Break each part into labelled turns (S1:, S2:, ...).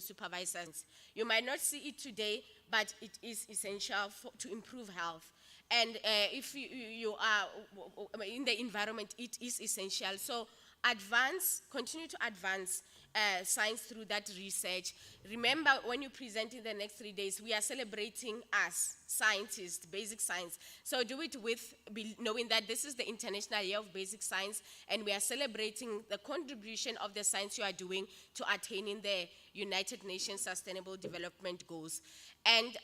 S1: co-supervisors. You might not see it today, but it is essential to improve health. And if you are in the environment, it is essential. So continue to advance science through that research. Remember, when you present in the next 3 days, we are celebrating us, scientists, basic science. So do it with knowing that this is the International Year of Basic Science, and we are celebrating the contribution of the science you are doing to attaining the United Nations Sustainable Development Goals. And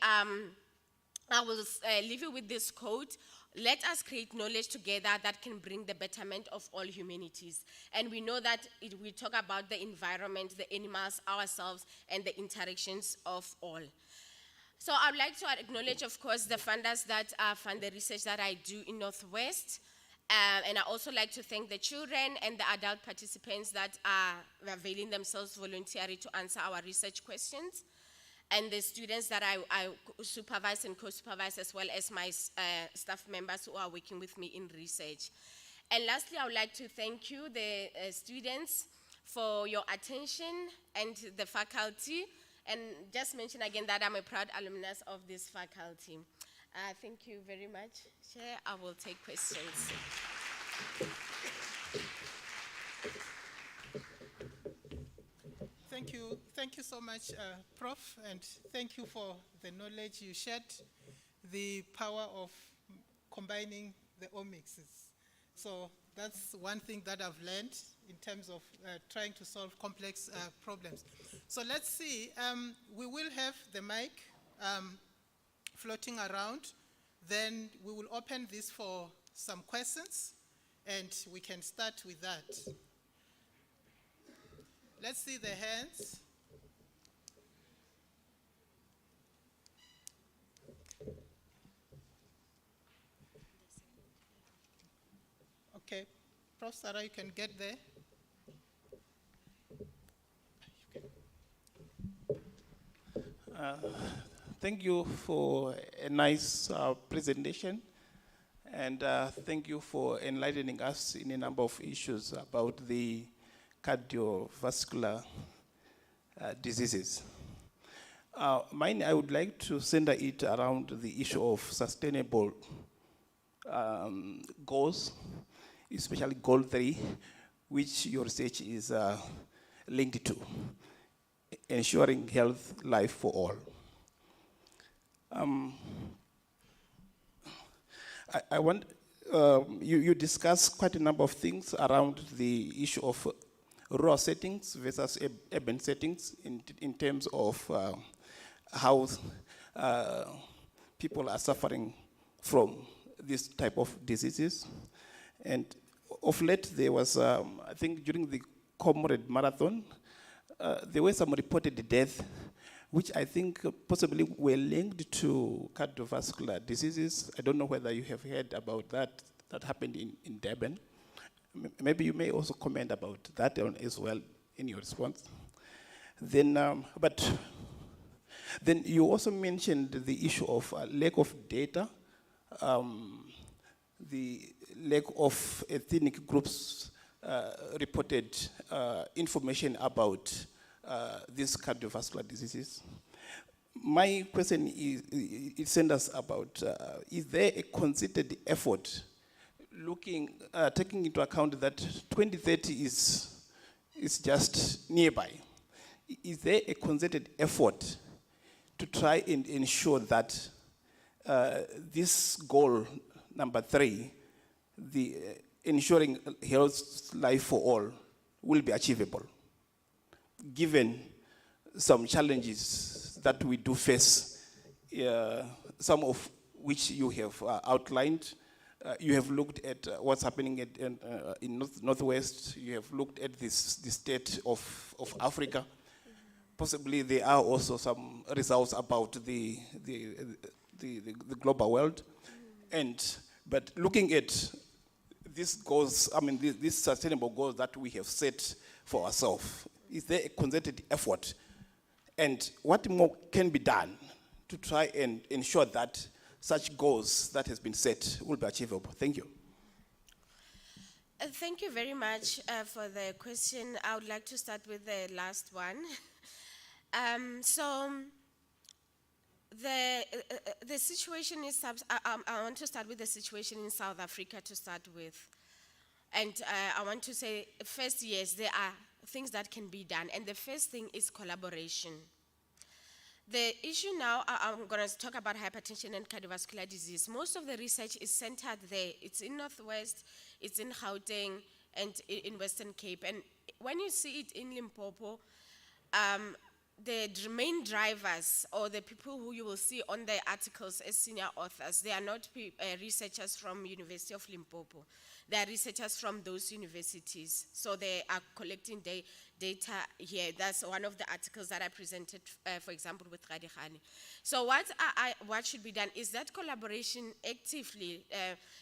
S1: I will leave you with this quote: let us create knowledge together that can bring the betterment of all humanities. And we know that we talk about the environment, the animals, ourselves, and the interactions of all. So I would like to acknowledge, of course, the funders that fund the research that I do in Northwest. And I also like to thank the children and the adult participants that are availing themselves voluntarily to answer our research questions, and the students that I supervise and co-supervise, as well as my staff members who are working with me in research. And lastly, I would like to thank you, the students, for your attention, and the faculty. And just mention again that I'm a proud alumnus of this faculty. Thank you very much, Chair. I will take questions.
S2: Thank you so much, Prof, and thank you for the knowledge you shared, the power of combining the omics. So that's one thing that I've learned in terms of trying to solve complex problems. So let's see, we will have the mic floating around, then we will open this for some questions, and we can start with that. Let's see the hands. Okay, Prof. Sarah, you can get there.
S3: Thank you for a nice presentation, and thank you for enlightening us in a number of issues about the cardiovascular diseases. Mine, I would like to center it around the issue of sustainable goals, especially goal 3, which your research is linked to, ensuring health, life for all. I want, you discuss quite a number of things around the issue of rural settings versus urban settings in terms of how people are suffering from this type of diseases. And of late, there was, I think during the Comrade Marathon, there were some reported deaths, which I think possibly were linked to cardiovascular diseases. I don't know whether you have heard about that happened in Durban. Maybe you may also comment about that as well in your response. Then, but then you also mentioned the issue of lack of data, the lack of ethnic groups reported information about these cardiovascular diseases. My question is, it centers about, is there a concerted effort taking into account that 2030 is just nearby? Is there a concerted effort to try and ensure that this goal, number 3, the ensuring health, life for all, will be achievable, given some challenges that we do face, some of which you have outlined? You have looked at what's happening in Northwest. You have looked at the state of Africa. Possibly there are also some results about the global world. But looking at these goals, I mean, these sustainable goals that we have set for ourselves, is there a concerted effort? And what more can be done to try and ensure that such goals that has been set will be achievable? Thank you.
S1: Thank you very much for the question. I would like to start with the last one. So the situation is, I want to start with the situation in South Africa to start with. And I want to say, first, yes, there are things that can be done. And the first thing is collaboration. The issue now, I'm going to talk about hypertension and cardiovascular disease. Most of the research is centered there. It's in Northwest, it's in Gauteng, and in Western Cape. And when you see it in Limpopo, the main drivers or the people who you will see on the articles as senior authors, they are not researchers from University of Limpopo. They are researchers from those universities. So they are collecting data here. That's one of the articles that I presented, for example, with Radihani. So what should be done is that collaboration actively,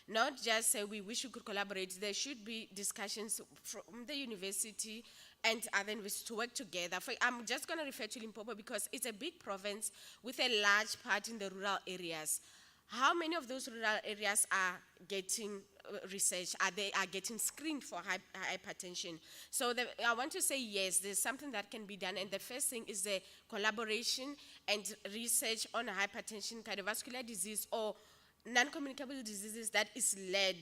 S1: not just say we wish we could collaborate. There should be discussions from the university and other universities to work together. I'm just going to refer to Limpopo because it's a big province with a large part in the rural areas. How many of those rural areas are getting research? They are getting screened for hypertension? So I want to say yes, there's something that can be done. And the first thing is the collaboration and research on hypertension, cardiovascular disease, or non-communicable diseases that is led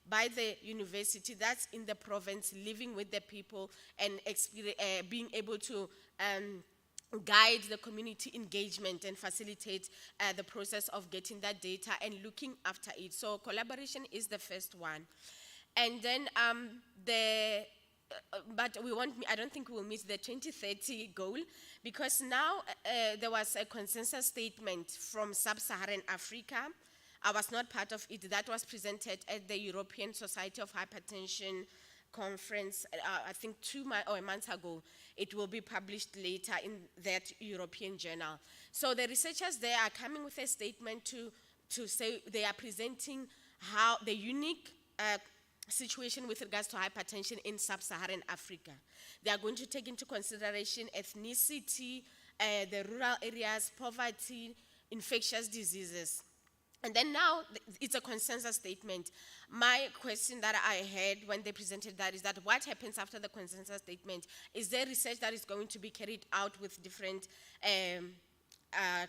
S1: by the university that's in the province, living with the people and being able to guide the community engagement and facilitate the process of getting that data and looking after it. So collaboration is the first one. And then but I don't think we'll meet the 2030 goal because now there was a consensus statement from Sub-Saharan Africa. I was not part of it. That was presented at the European Society of Hypertension conference, I think 2 months ago. It will be published later in that European journal. So the researchers there are coming with a statement to say they are presenting how the unique situation with regards to hypertension in Sub-Saharan Africa. They are going to take into consideration ethnicity, the rural areas, poverty, infectious diseases. And then now, it's a consensus statement. My question that I had when they presented that is that what happens after the consensus statement? Is there research that is going to be carried out with different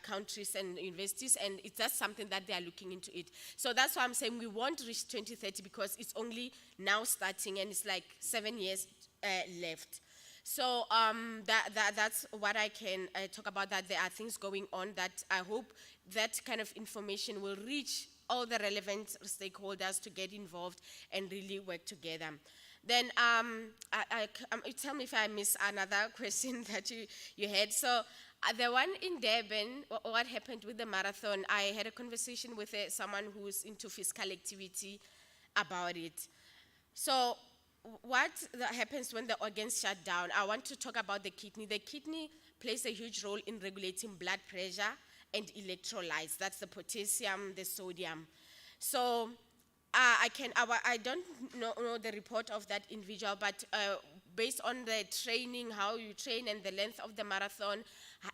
S1: countries and universities? And it's just something that they are looking into it. So that's why I'm saying we won't reach 2030 because it's only now starting and it's like 7 years left. So that's what I can talk about, that there are things going on that I hope that kind of information will reach all the relevant stakeholders to get involved and really work together. Then tell me if I miss another question that you had. So the one in Durban, what happened with the marathon, I had a conversation with someone who's into physical activity about it. So what happens when the organs shut down? I want to talk about the kidney. The kidney plays a huge role in regulating blood pressure and electrolytes. That's the potassium, the sodium. So I don't know the report of that individual, but based on the training, how you train and the length of the marathon,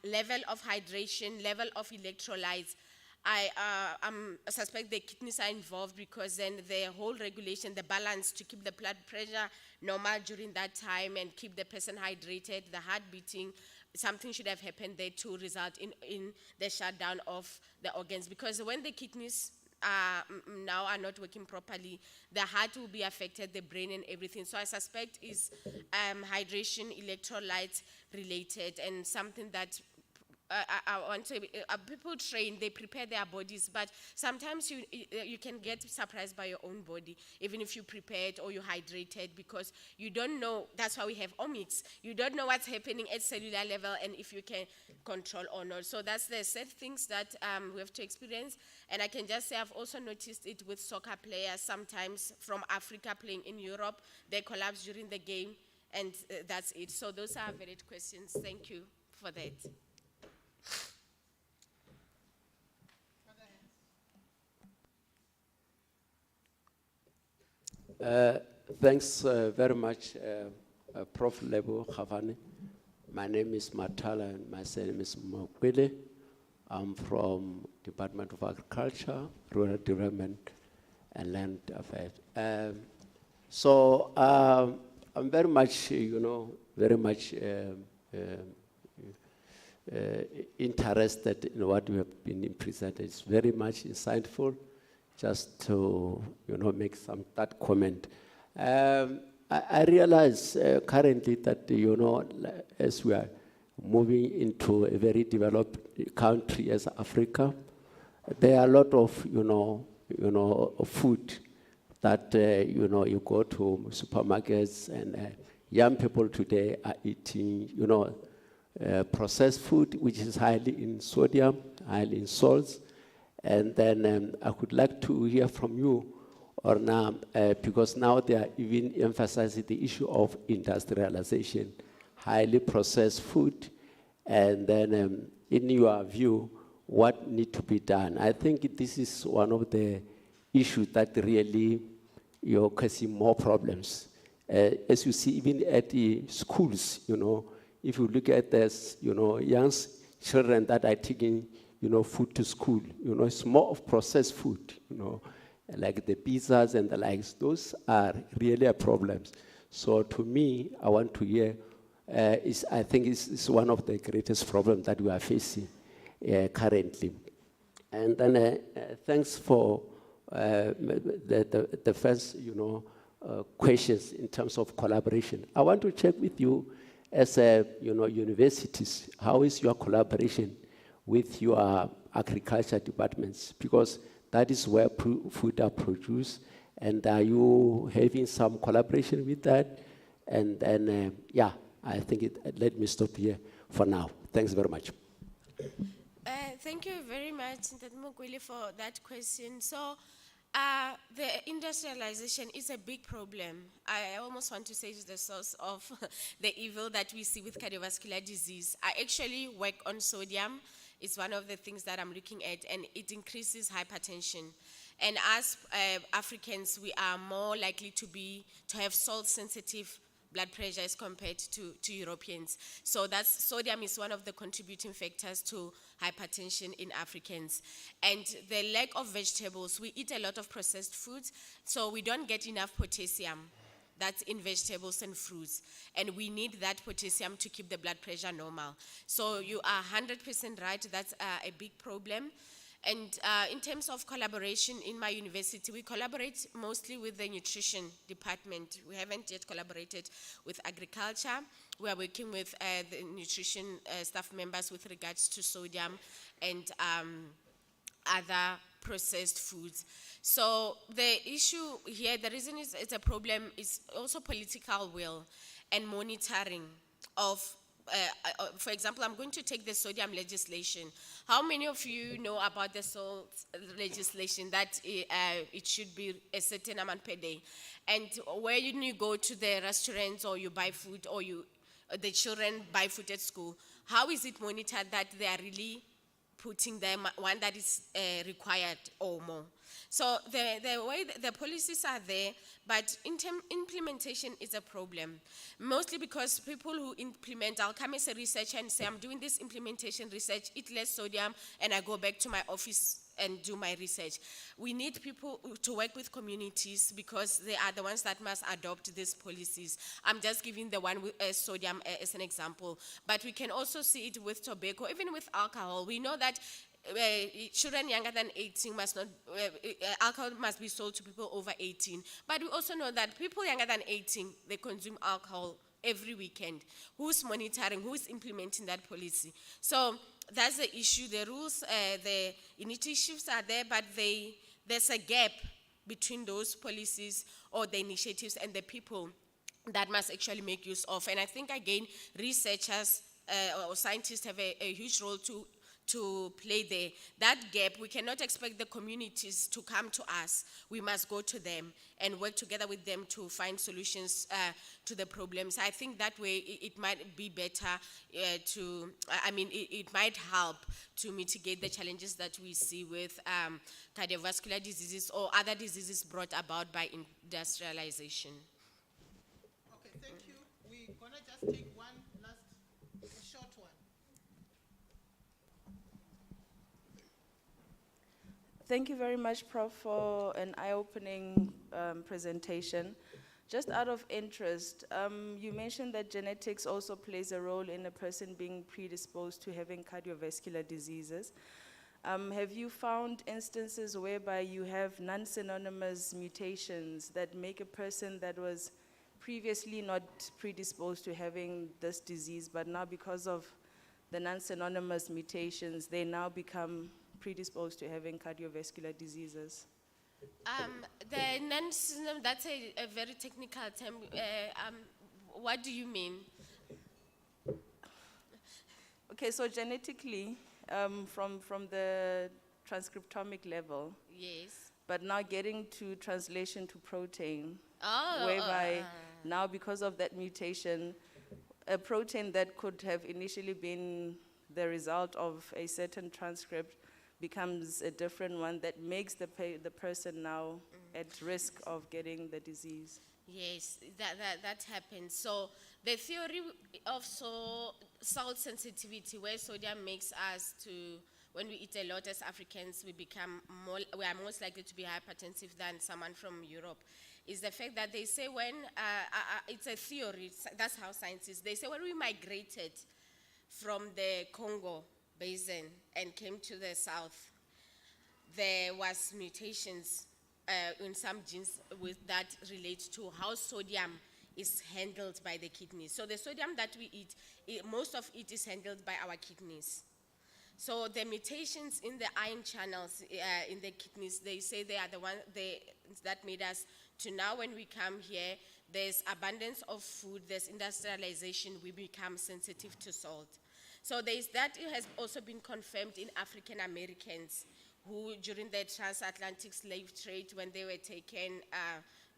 S1: level of hydration, level of electrolytes, I suspect the kidneys are involved because then the whole regulation, the balance to keep the blood pressure normal during that time and keep the person hydrated, the heart beating, something should have happened there to result in the shutdown of the organs. Because when the kidneys now are not working properly, the heart will be affected, the brain and everything. So I suspect is hydration, electrolytes related, and something that I want to people train, they prepare their bodies, but sometimes you can get surprised by your own body, even if you prepare it or you hydrate it, because you don't know. That's why we have omics. You don't know what's happening at cellular level and if you can control or not. So that's the sad things that we have to experience. And I can just say I've also noticed it with soccer players, sometimes from Africa playing in Europe. They collapse during the game, and that's it. So those are valid questions. Thank you for that.
S4: Thanks very much, Prof. Lebo Khavane. My name is Matala and my surname is Mokwele. I'm from Department of Agriculture, Rural Development and Land Affairs. I'm very much, very much interested in what we have been presented. It's very much insightful. Just to make that comment. I realize currently that as we are moving into a very developed country as Africa, there are a lot of food that you go to supermarkets and young people today are eating processed food which is highly in sodium, highly in salts. And then I would like to hear from you, or now, because now they are even emphasizing the issue of industrialization, highly processed food, and then in your view, what needs to be done? I think this is one of the issues that really causing more problems. As you see, even at the schools, if you look at this, young children that are taking food to school, it's more of processed food, like the pizzas and the likes. Those are really a problem. So to me, I want to hear, I think it's one of the greatest problems that we are facing currently. And then thanks for the first, questions in terms of collaboration. I want to check with you as universities, how is your collaboration with your agriculture departments, because that is where food are produced, and are you having some collaboration with that? And then, I think let me stop here for now. Thanks very much.
S1: Thank you very much, Ntate Mokwele, for that question. So, the industrialization is a big problem. I almost want to say it's the source of the evil that we see with cardiovascular disease. I actually work on sodium. It's one of the things that I'm looking at, and it increases hypertension. And as Africans, we are more likely to have salt-sensitive blood pressure as compared to Europeans. So sodium is one of the contributing factors to hypertension in Africans. And the lack of vegetables, we eat a lot of processed foods, so we don't get enough potassium. That's in vegetables and fruits. And we need that potassium to keep the blood pressure normal. So you are 100% right, that's a big problem. And in terms of collaboration in my university, we collaborate mostly with the nutrition department. We haven't yet collaborated with agriculture. We are working with the nutrition staff members with regards to sodium and other processed foods. So the issue here, the reason it's a problem is also political will and monitoring of, for example, I'm going to take the sodium legislation. How many of you know about the salt legislation that it should be a certain amount per day? And where you go to the restaurants or you buy food or the children buy food at school, how is it monitored that they are really putting them one that is required or more? So the way the policies are there, but implementation is a problem. Mostly because people who implement, I'll come as a researcher and say, I'm doing this implementation research, eat less sodium, and I go back to my office and do my research. We need people to work with communities because they are the ones that must adopt these policies. I'm just giving the one with sodium as an example, but we can also see it with tobacco, even with alcohol. We know that children younger than 18 must not, alcohol must be sold to people over 18. But we also know that people younger than 18, they consume alcohol every weekend. Who's monitoring, who's implementing that policy? So that's the issue. The rules, the initiatives are there, but there's a gap between those policies or the initiatives and the people that must actually make use of. And I think, again, researchers or scientists have a huge role to play there. That gap, we cannot expect the communities to come to us. We must go to them and work together with them to find solutions to the problems. I think that way it might be better it might help to mitigate the challenges that we see with cardiovascular diseases or other diseases brought about by industrialization.
S2: Okay, thank you. We're gonna just take one last, a short one.
S5: Thank you very much, Prof, for an eye-opening presentation. Just out of interest, you mentioned that genetics also plays a role in a person being predisposed to having cardiovascular diseases. Have you found instances whereby you have non-synonymous mutations that make a person that was previously not predisposed to having this disease, but now because of the non-synonymous mutations, they now become predisposed to having cardiovascular diseases?
S1: The non-synonym, that's a very technical term. What do you mean?
S5: Okay, so genetically, from the transcriptomic level,
S1: Yes.
S5: but now getting to translation to protein,
S1: Oh,
S5: whereby now because of that mutation, a protein that could have initially been the result of a certain transcript becomes a different one that makes the person now at risk of getting the disease.
S1: yes, that happens. So the theory of salt sensitivity, where sodium makes us to, when we eat a lot as Africans, we are most likely to be hypertensive than someone from Europe, is the fact that they say when, it's a theory, that's how science is. They say when we migrated from the Congo basin and came to the south, there was mutations in some genes that relate to how sodium is handled by the kidneys. So the sodium that we eat, most of it is handled by our kidneys. So the mutations in the ion channels in the kidneys, they say they are the ones that made us to now when we come here, there's abundance of food, there's industrialization, we become sensitive to salt. So that it has also been confirmed in African Americans who during the transatlantic slave trade, when they were taken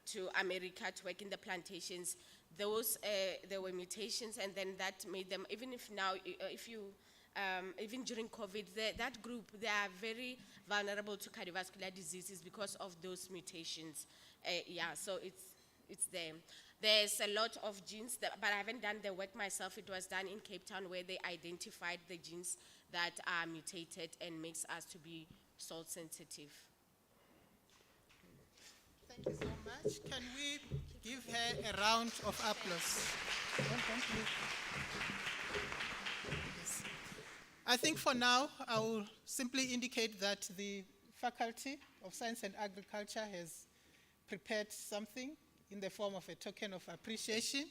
S1: to America to work in the plantations, there were mutations, and then that made them, even if now, even during COVID, that group, they are very vulnerable to cardiovascular diseases because of those mutations. So it's there. There's a lot of genes, but I haven't done the work myself. It was done in Cape Town where they identified the genes that are mutated and makes us to be salt sensitive.
S2: Thank you so much. Can we give her a round of applause? Thank you. Yes. I think for now, I will simply indicate that the Faculty of Science and Agriculture has prepared something in the form of a token of appreciation.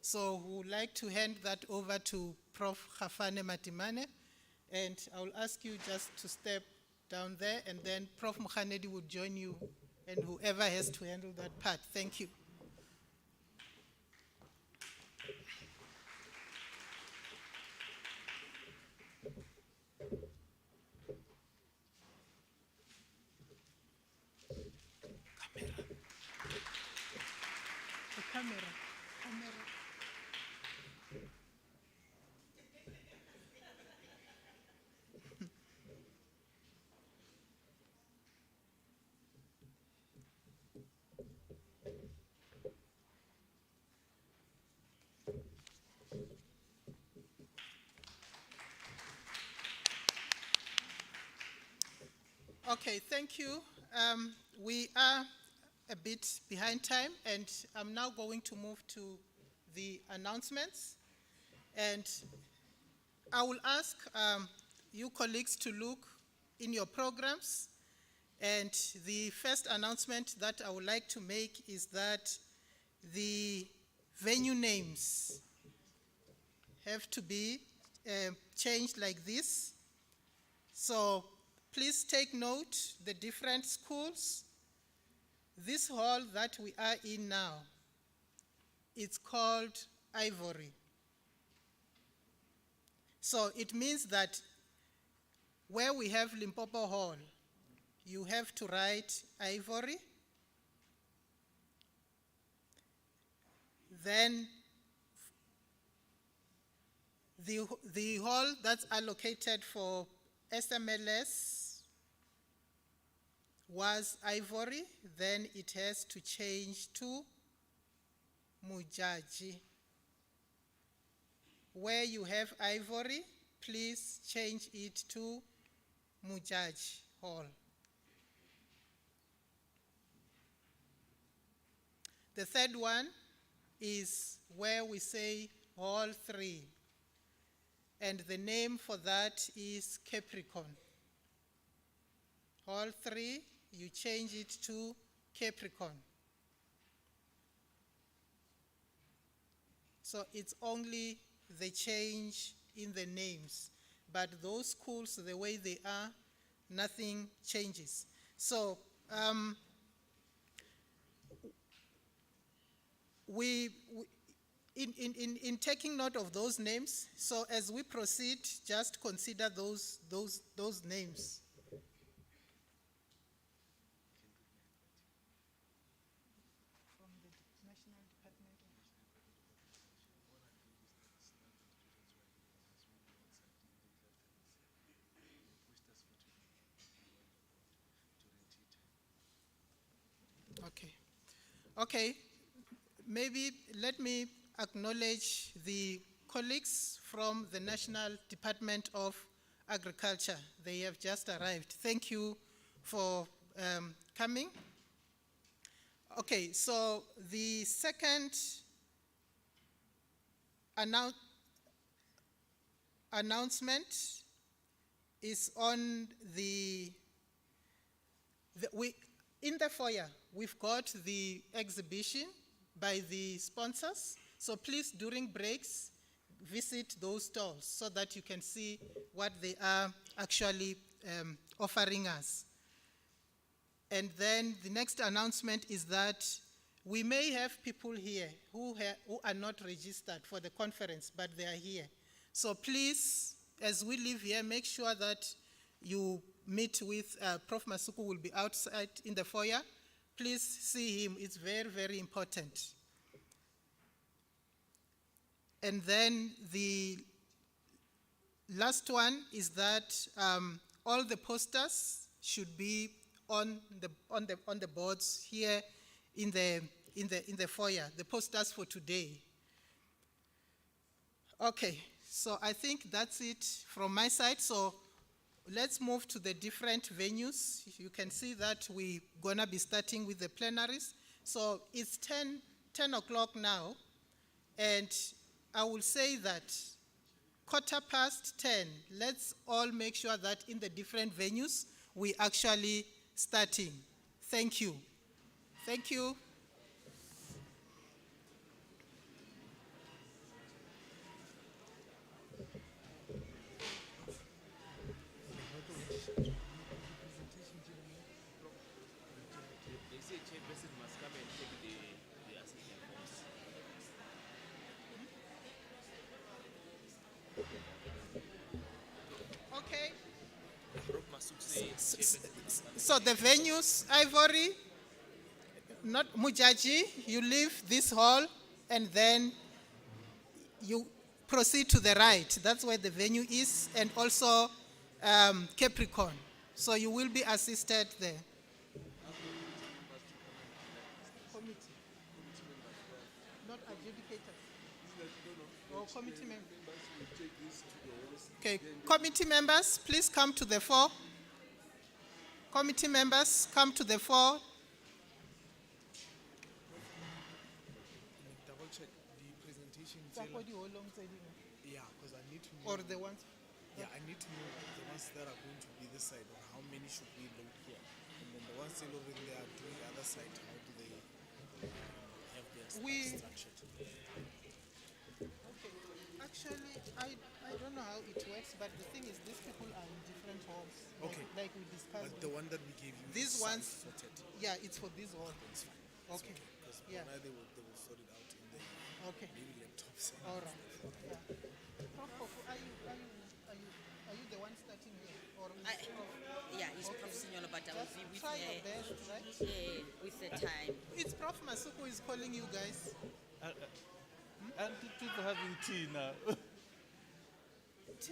S2: So we would like to hand that over to Prof. Khafane Matimane, and I will ask you just to step down there, and then Prof. Mukhanedi will join you, and whoever has to handle that part. Thank you. Camera. Okay, thank you. We are a bit behind time, and I'm now going to move to the announcements. And I will ask you colleagues to look in your programs. And the first announcement that I would like to make is that the venue names have to be changed like this. So please take note, the different schools. This hall that we are in now, it's called Ivory. So it means that where we have Limpopo Hall, you have to write Ivory. Then the hall that's allocated for SMLS was Ivory, then it has to change to Mujaji. Where you have Ivory, please change it to Mujaji Hall. The third one is where we say Hall 3. And the name for that is Capricorn. Hall 3, you change it to Capricorn. So it's only the change in the names. But those schools, the way they are, nothing changes. So in taking note of those names, so as we proceed, just consider those names. From the National Department of Okay. Okay. Maybe let me acknowledge the colleagues from the National Department of Agriculture. They have just arrived. Thank you for coming. Okay, so the second announcement is on in the foyer, we've got the exhibition by the sponsors. So please, during breaks, visit those stalls so that you can see what they are actually offering us. And then the next announcement is that we may have people here who are not registered for the conference, but they are here. So please, as we leave here, make sure that you meet with Prof. Masuku, will be outside in the foyer. Please see him. It's very, very important. And then the last one is that all the posters should be on the boards here in the foyer, the posters for today. Okay, so I think that's it from my side. So let's move to the different venues. You can see that we're gonna be starting with the plenaries. So it's 10 o'clock now, and I will say that 10:15, let's all make sure that in the different venues, we actually starting. Thank you. Thank you. Okay. So the venues, Ivory, not Mujaji, you leave this hall and then you proceed to the right. That's where the venue is, and also Capricorn. So you will be assisted there. Committee. Not adjudicators. Or committee members. Okay, committee members, please come to the fore. Committee members, come to the fore.
S6: Double check the presentation.
S2: Yeah,
S6: Because I need to know.
S2: or the ones.
S6: Yeah, I need to know the ones that are going to be this side, or how many should we load here, and then the ones still over there are doing the other side. How do they have their stuff structured?
S2: Okay. Actually, I don't know how it works, but the thing is, these people are in different halls.
S6: Okay.
S2: Like we discussed.
S6: But the one that we gave you,
S2: These
S6: is
S2: ones,
S6: sorted.
S2: yeah, it's for this hall.
S6: It's fine.
S2: Okay.
S6: Because
S2: Yeah.
S6: they will sort it out in the
S2: Okay.
S6: maybe laptops.
S2: All right. Yeah. Prof, are you the one starting here, or is
S7: Yeah, it's Prof. Signolo, but I will
S2: just
S7: be with
S2: try your best, right?
S7: with the time.
S2: It's Prof. Masuku is calling you guys.
S8: And people having tea now.
S2: It's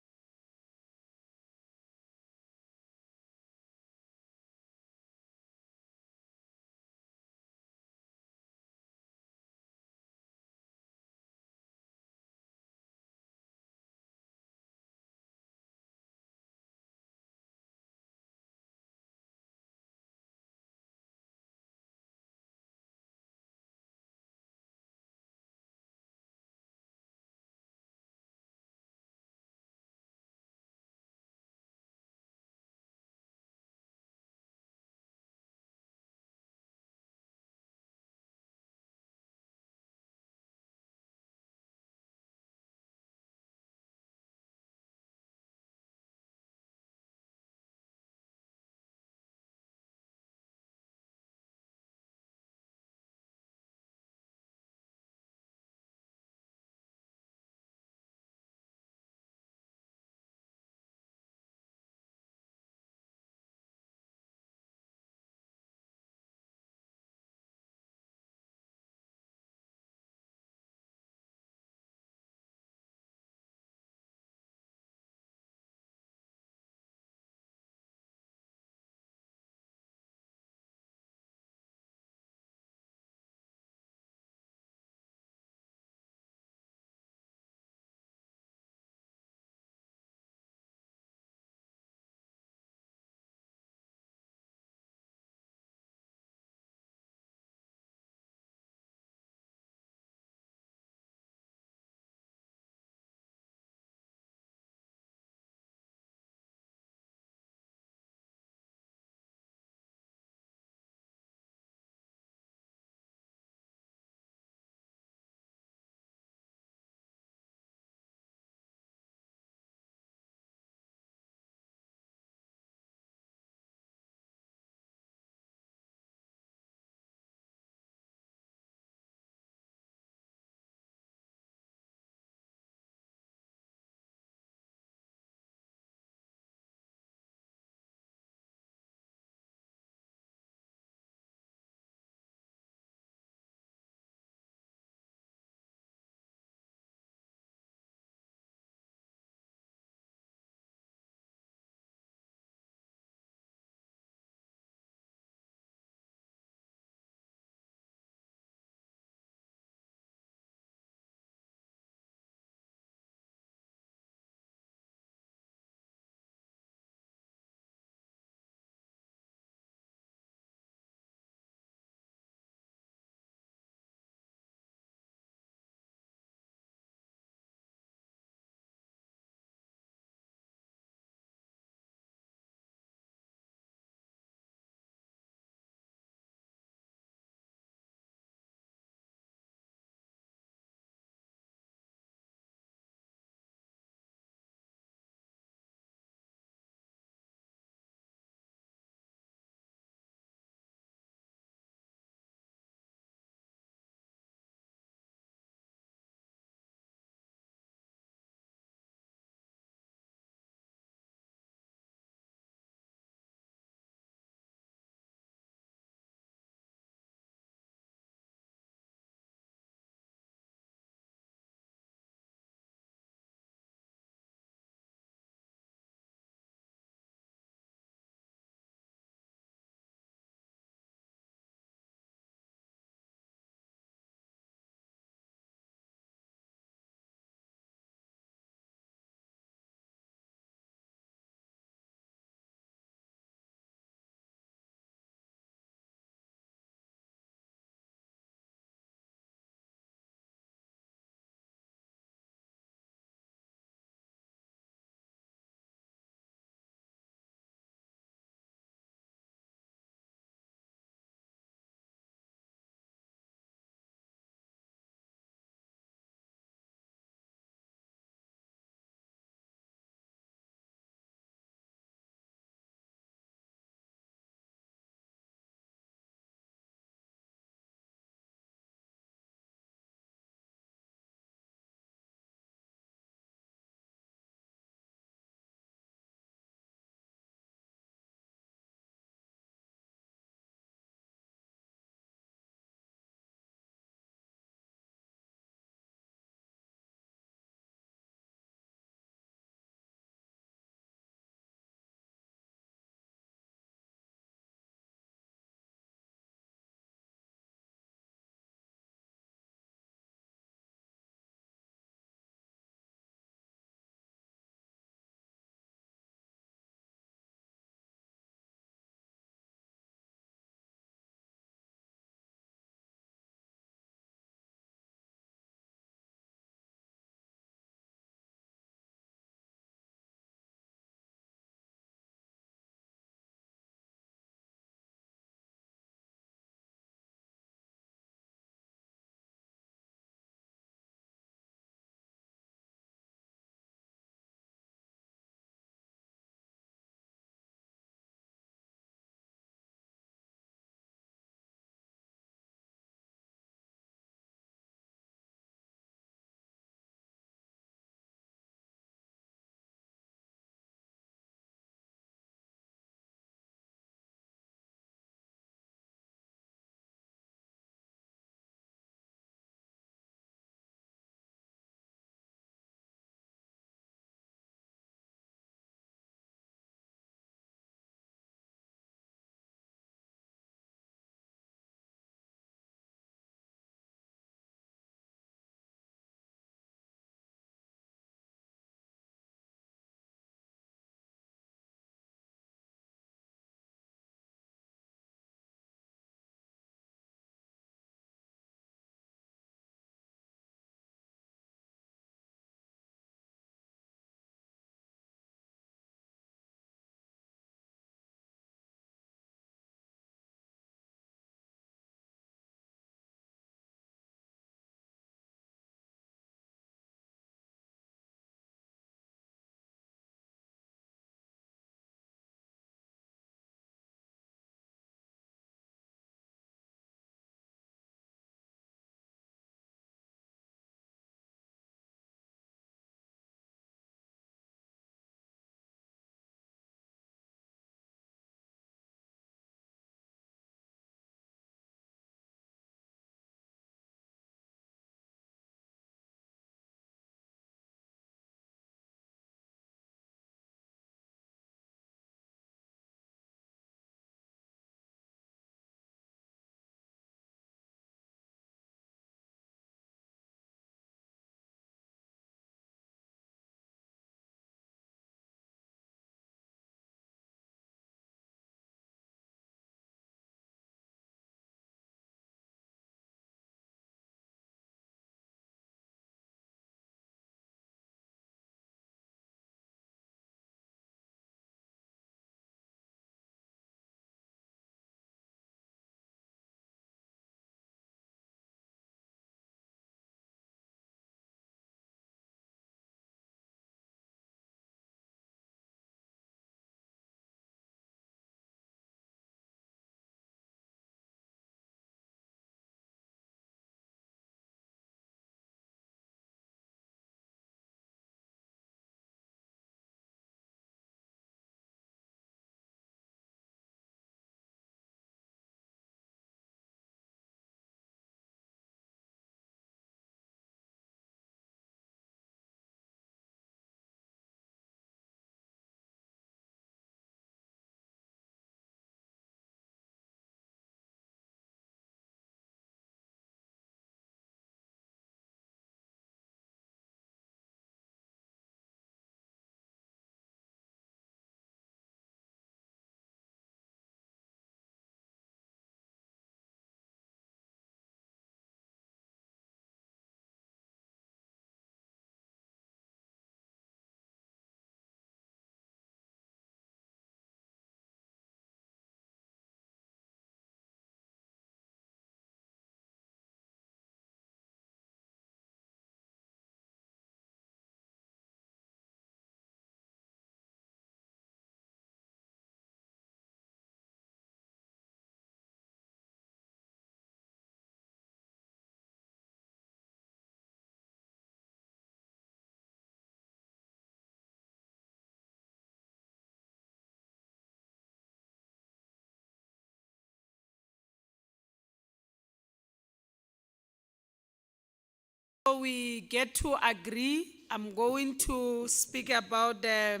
S9: we get to agree, I'm going to speak about a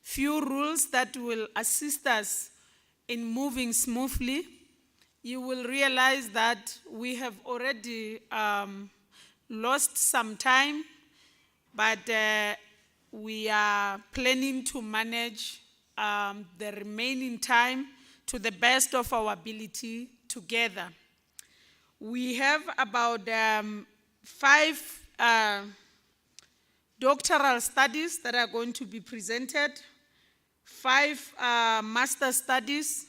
S9: few rules that will assist us in moving smoothly. You will realize that we have already lost some time, but we are planning to manage the remaining time to the best of our ability together. We have about 5 doctoral studies that are going to be presented, 5 master studies,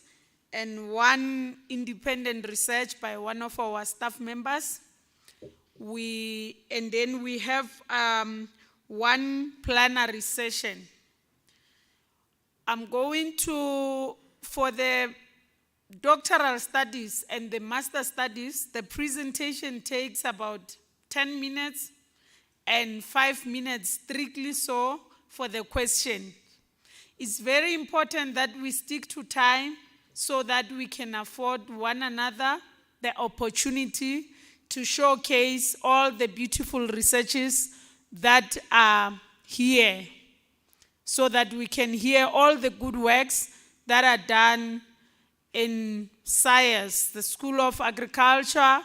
S9: and 1 independent research by one of our staff members. And then we have 1 plenary session. I'm going to, for the doctoral studies and the master studies, the presentation takes about 10 minutes and 5 minutes strictly so for the question. It's very important that we stick to time so that we can afford one another the opportunity to showcase all the beautiful researches that are here, so that we can hear all the good works that are done in science, the School of Agriculture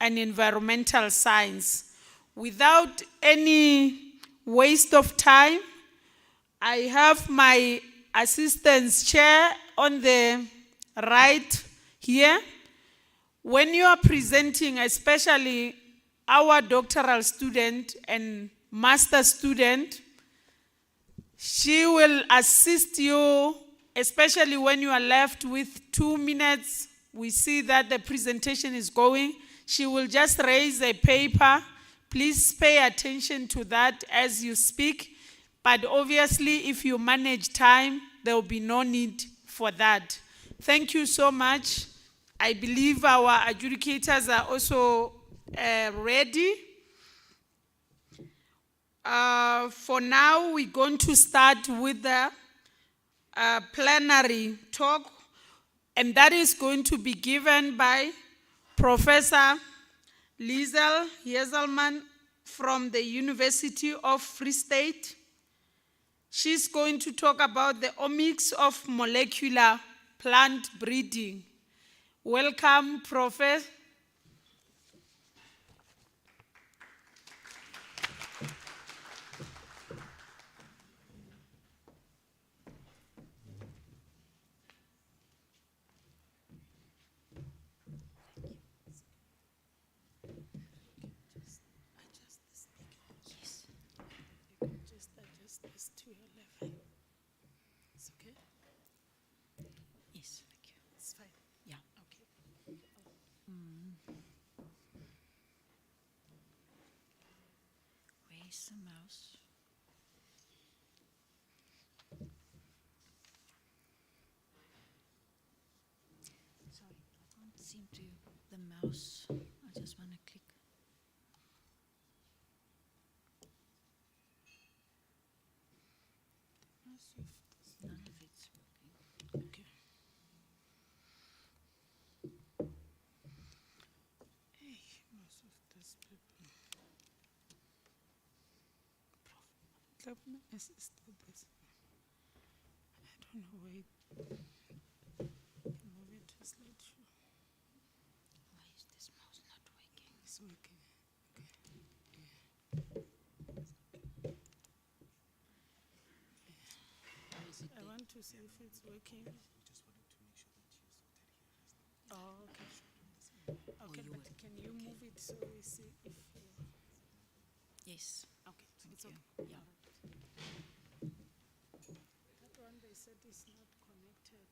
S9: and Environmental Science. Without any waste of time, I have my assistant's chair on the right here. When you are presenting, especially our doctoral student and master student, she will assist you, especially when you are left with 2 minutes. We see that the presentation is going. She will just raise a paper. Please pay attention to that as you speak. But obviously, if you manage time, there will be no need for that. Thank you so much. I believe our adjudicators are also ready. For now, we're going to start with the plenary talk, and that is going to be given by Professor Liesel Jezelman from the University of Free State. She's going to talk about the omics of molecular plant breeding. Welcome, Professor.
S7: Where's the mouse? Sorry, I can't seem to, the mouse, I just want to click. None of it's working.
S9: Okay. Hey, most of this people. Let me assist with this. I don't know why. Move it to slideshow.
S7: Why is this mouse not working?
S9: It's working.
S7: Why is it
S9: I
S7: there?
S9: want to see if it's working. Oh, okay. Okay,
S7: you
S9: but
S7: will.
S9: can you move it so we see if
S7: Yes.
S9: okay, it's
S7: you.
S9: okay.
S7: Yeah.
S9: That one they said is not connected.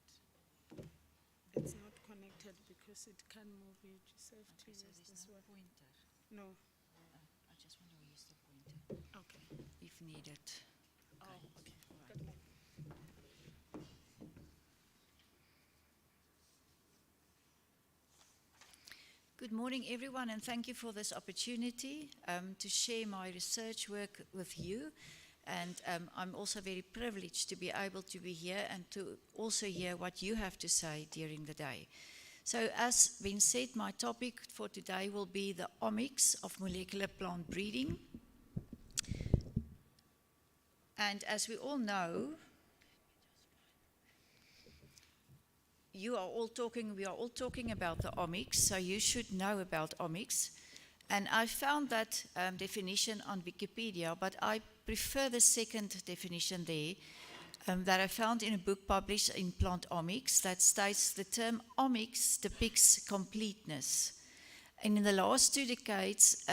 S9: It's not connected because it can't move it. You just have to
S7: Okay, so
S9: use
S7: there's
S9: this
S7: no
S9: one.
S7: pointer.
S9: No.
S7: I just want to use the pointer
S9: Okay.
S7: if needed.
S9: Oh, okay. Good luck.
S7: Good morning, everyone, and thank you for this opportunity to share my research work with you. And I'm also very privileged to be able to be here and to also hear what you have to say during the day. So as been said, my topic for today will be the omics of molecular plant breeding. And as we all know, we are all talking about the omics, so you should know about omics. And I found that definition on Wikipedia, but I prefer the second definition there that I found in a book published in Plant Omics that states the term omics depicts completeness. And in the last 2 decades,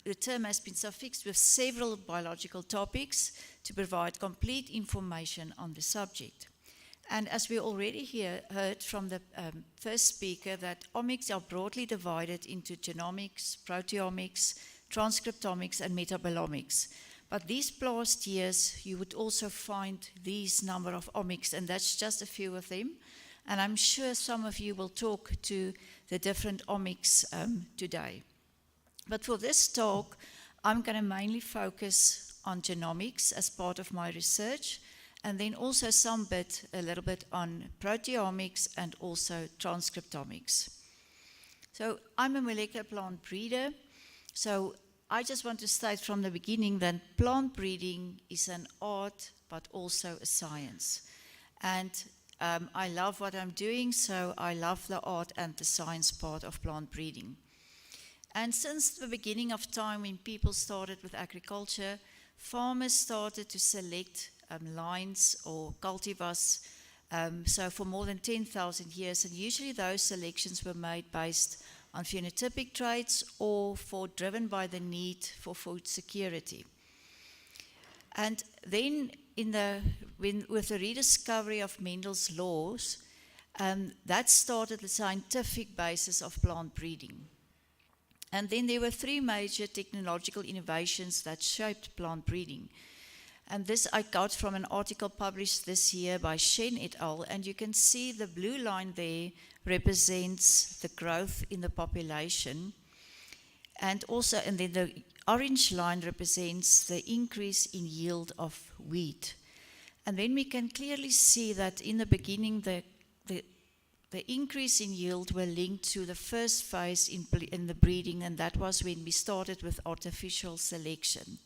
S7: the term has been suffixed with several biological topics to provide complete information on the subject. And as we already heard from the first speaker, that omics are broadly divided into genomics, proteomics, transcriptomics, and metabolomics. But these past years, you would also find these number of omics, and that's just a few of them. And I'm sure some of you will talk to the different omics today. But for this talk, I'm going to mainly focus on genomics as part of my research, and then also a little bit on proteomics and also transcriptomics. So I'm a molecular plant breeder, so I just want to state from the beginning that plant breeding is an art, but also a science. And I love what I'm doing, so I love the art and the science part of plant breeding. And since the beginning of time, when people started with agriculture, farmers started to select lines or cultivars, so for more than 10,000 years. And usually those selections were made based on phenotypic traits or driven by the need for food security. And then with the rediscovery of Mendel's laws, that started the scientific basis of plant breeding. And then there were 3 major technological innovations that shaped plant breeding. And this I got from an article published this year by Shen et al. And you can see the blue line there represents the growth in the population. And then the orange line represents the increase in yield of wheat. And then we can clearly see that in the beginning, the increase in yield were linked to the first phase in the breeding, and that was when we started with artificial selection.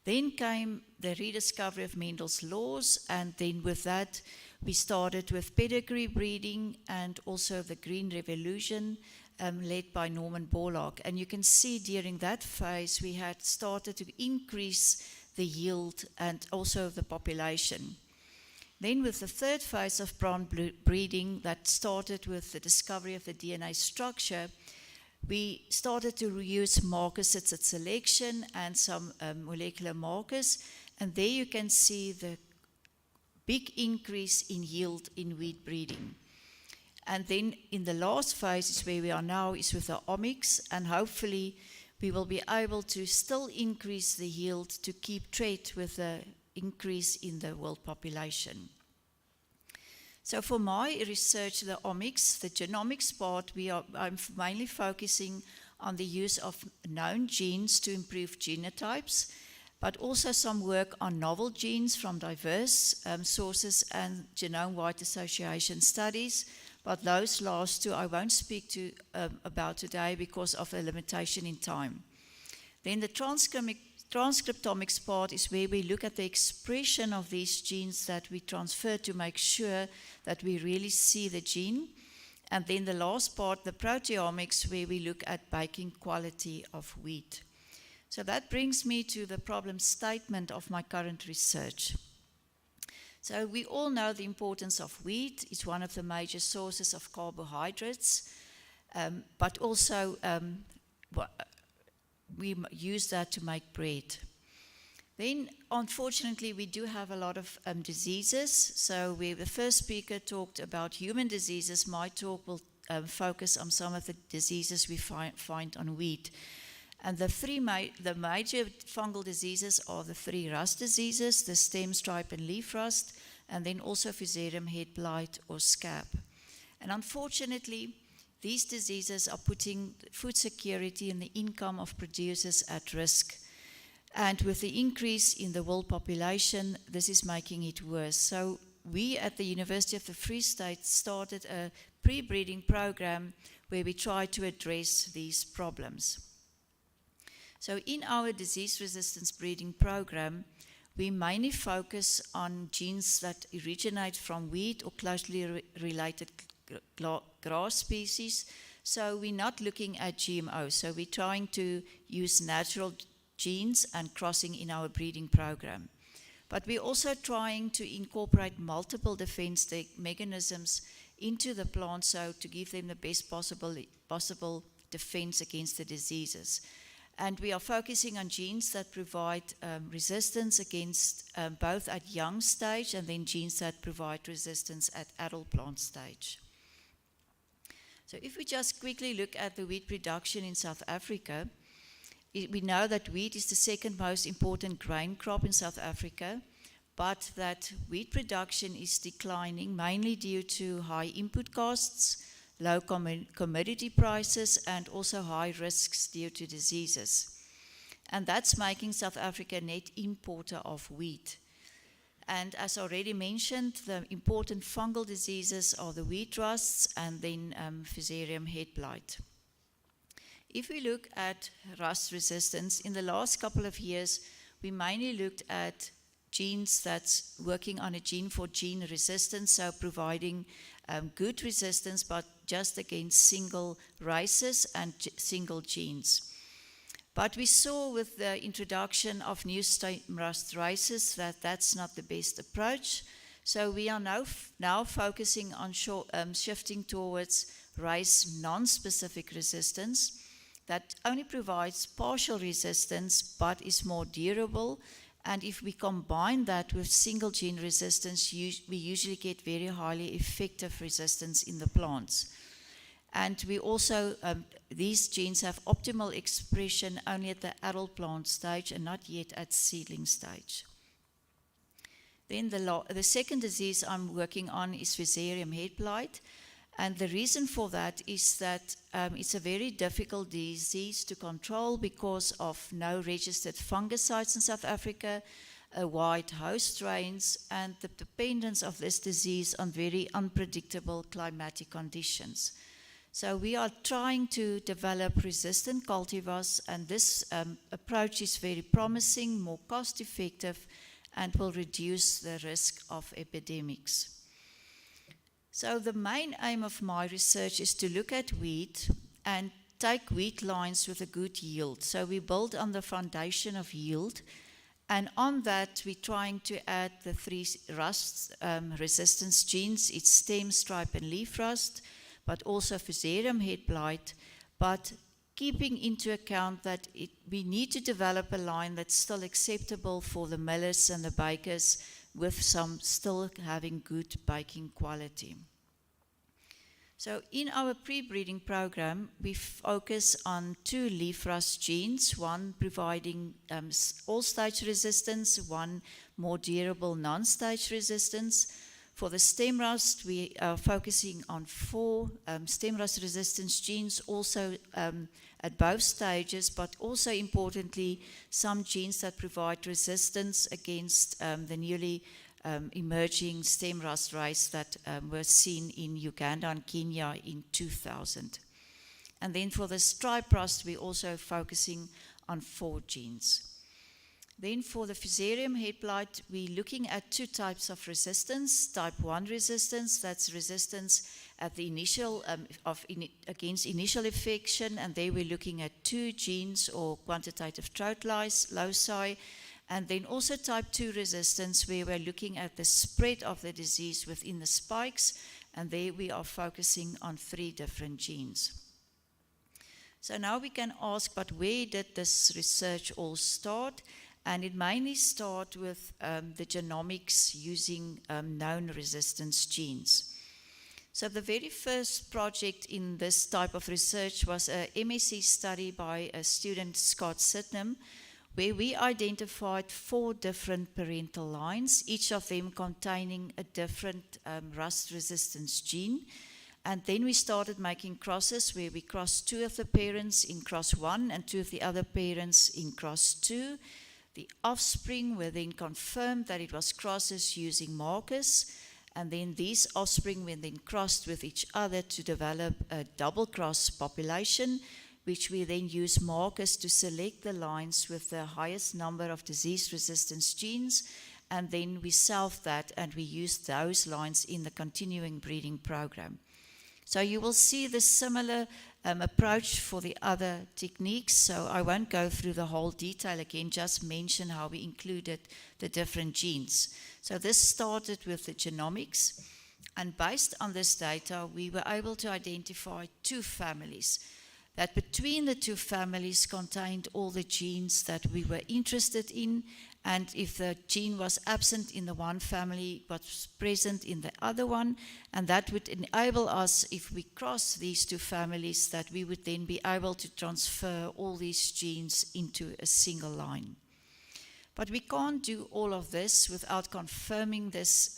S7: Then came the rediscovery of Mendel's laws, and then with that, we started with pedigree breeding and also the Green Revolution, led by Norman Borlaug. And you can see during that phase, we had started to increase the yield and also the population. Then with the third phase of plant breeding that started with the discovery of the DNA structure, we started to use markers at selection and some molecular markers, and there you can see the big increase in yield in wheat breeding. And then in the last phase is where we are now, is with the omics, and hopefully we will be able to still increase the yield to keep trait with the increase in the world population. So for my research, the omics, the genomics part, I'm mainly focusing on the use of known genes to improve genotypes, but also some work on novel genes from diverse sources and genome-wide association studies. But those last 2 I won't speak about today because of a limitation in time. Then the transcriptomics part is where we look at the expression of these genes that we transfer to make sure that we really see the gene. And then the last part, the proteomics, where we look at baking quality of wheat. So that brings me to the problem statement of my current research. So we all know the importance of wheat. It's one of the major sources of carbohydrates, but also we use that to make bread. Then, unfortunately, we do have a lot of diseases. So where the first speaker talked about human diseases, my talk will focus on some of the diseases we find on wheat. And the major fungal diseases are the 3 rust diseases, the stem, stripe, and leaf rust, and then also Fusarium head blight or scab. And unfortunately, these diseases are putting food security and the income of producers at risk. And with the increase in the world population, this is making it worse. So we at the University of the Free State started a pre-breeding program where we try to address these problems. So in our disease resistance breeding program, we mainly focus on genes that originate from wheat or closely related grass species. So we're not looking at GMO. So we're trying to use natural genes and crossing in our breeding program. But we're also trying to incorporate multiple defense mechanisms into the plant so to give them the best possible defense against the diseases. And we are focusing on genes that provide resistance against both at young stage and then genes that provide resistance at adult plant stage. So if we just quickly look at the wheat production in South Africa, we know that wheat is the second most important grain crop in South Africa, but that wheat production is declining mainly due to high input costs, low commodity prices, and also high risks due to diseases. And that's making South Africa a net importer of wheat. And as already mentioned, the important fungal diseases are the wheat rusts and then Fusarium head blight. If we look at rust resistance, in the last couple of years, we mainly looked at genes that's working on a gene for gene resistance, so providing good resistance, but just against single races and single genes. But we saw with the introduction of new stem rust races that that's not the best approach. So we are now focusing on shifting towards race non-specific resistance that only provides partial resistance but is more durable. And if we combine that with single gene resistance, we usually get very highly effective resistance in the plants. And we also, these genes have optimal expression only at the adult plant stage and not yet at seedling stage. Then the second disease I'm working on is Fusarium head blight. And the reason for that is that it's a very difficult disease to control because of no registered fungicides in South Africa, wide host strains, and the dependence of this disease on very unpredictable climatic conditions. So we are trying to develop resistant cultivars, and this approach is very promising, more cost effective, and will reduce the risk of epidemics. So the main aim of my research is to look at wheat and take wheat lines with a good yield. So we build on the foundation of yield, and on that we're trying to add the three rust resistance genes. It's stem, stripe, and leaf rust, but also Fusarium head blight, but keeping into account that we need to develop a line that's still acceptable for the millers and the bakers, with some still having good baking quality. So in our pre-breeding program, we focus on 2 leaf rust genes, one providing all-stage resistance, one more durable non-stage resistance. For the stem rust, we are focusing on 4 stem rust resistance genes, also at both stages, but also importantly, some genes that provide resistance against the newly emerging stem rust race that were seen in Uganda and Kenya in 2000. And then for the stripe rust, we're also focusing on 4 genes. Then for the Fusarium head blight, we're looking at 2 types of resistance. Type 1 resistance, that's resistance at the initial against initial infection, and there we're looking at 2 genes or quantitative throat loci. And then also type 2 resistance, where we're looking at the spread of the disease within the spikes, and there we are focusing on 3 different genes. So now we can ask, but where did this research all start? And it mainly started with the genomics using known resistance genes. So the very first project in this type of research was a MSc study by a student, Scott Sydenham, where we identified 4 different parental lines, each of them containing a different rust resistance gene. And then we started making crosses where we crossed 2 of the parents in cross 1 and 2 of the other parents in cross 2. The offspring were then confirmed that it was crosses using markers, And then these offspring were then crossed with each other to develop a double-cross population, which we then use markers to select the lines with the highest number of disease resistance genes, and then we self that and we use those lines in the continuing breeding program. So you will see the similar approach for the other techniques, so I won't go through the whole detail again, just mention how we included the different genes. So this started with the genomics, and based on this data, we were able to identify 2 families, that between the 2 families contained all the genes that we were interested in, and if the gene was absent in the one family, it was present in the other one, and that would enable us, if we cross these 2 families, that we would then be able to transfer all these genes into a single line. But we can't do all of this without confirming this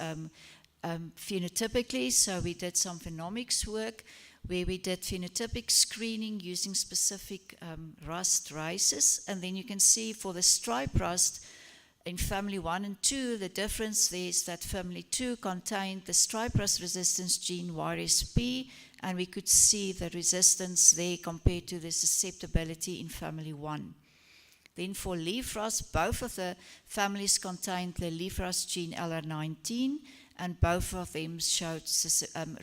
S7: phenotypically, so we did some phenomics work, where we did phenotypic screening using specific rust races, and then you can see for the stripe rust, in family 1 and 2, the difference there is that family 2 contained the stripe rust resistance gene YRSP, and we could see the resistance there compared to the susceptibility in family 1. Then for leaf rust, both of the families contained the leaf rust gene LR19, and both of them showed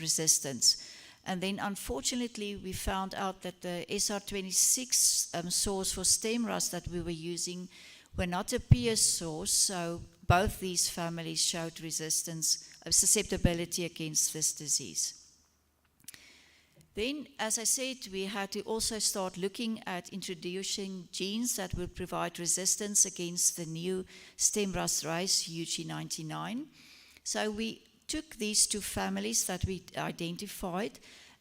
S7: resistance. And then unfortunately, we found out that the SR26 source for stem rust that we were using were not a peer source, so both these families showed resistance, susceptibility against this disease. Then, as I said, we had to also start looking at introducing genes that would provide resistance against the new stem rust race, UG99. So we took these 2 families that we identified,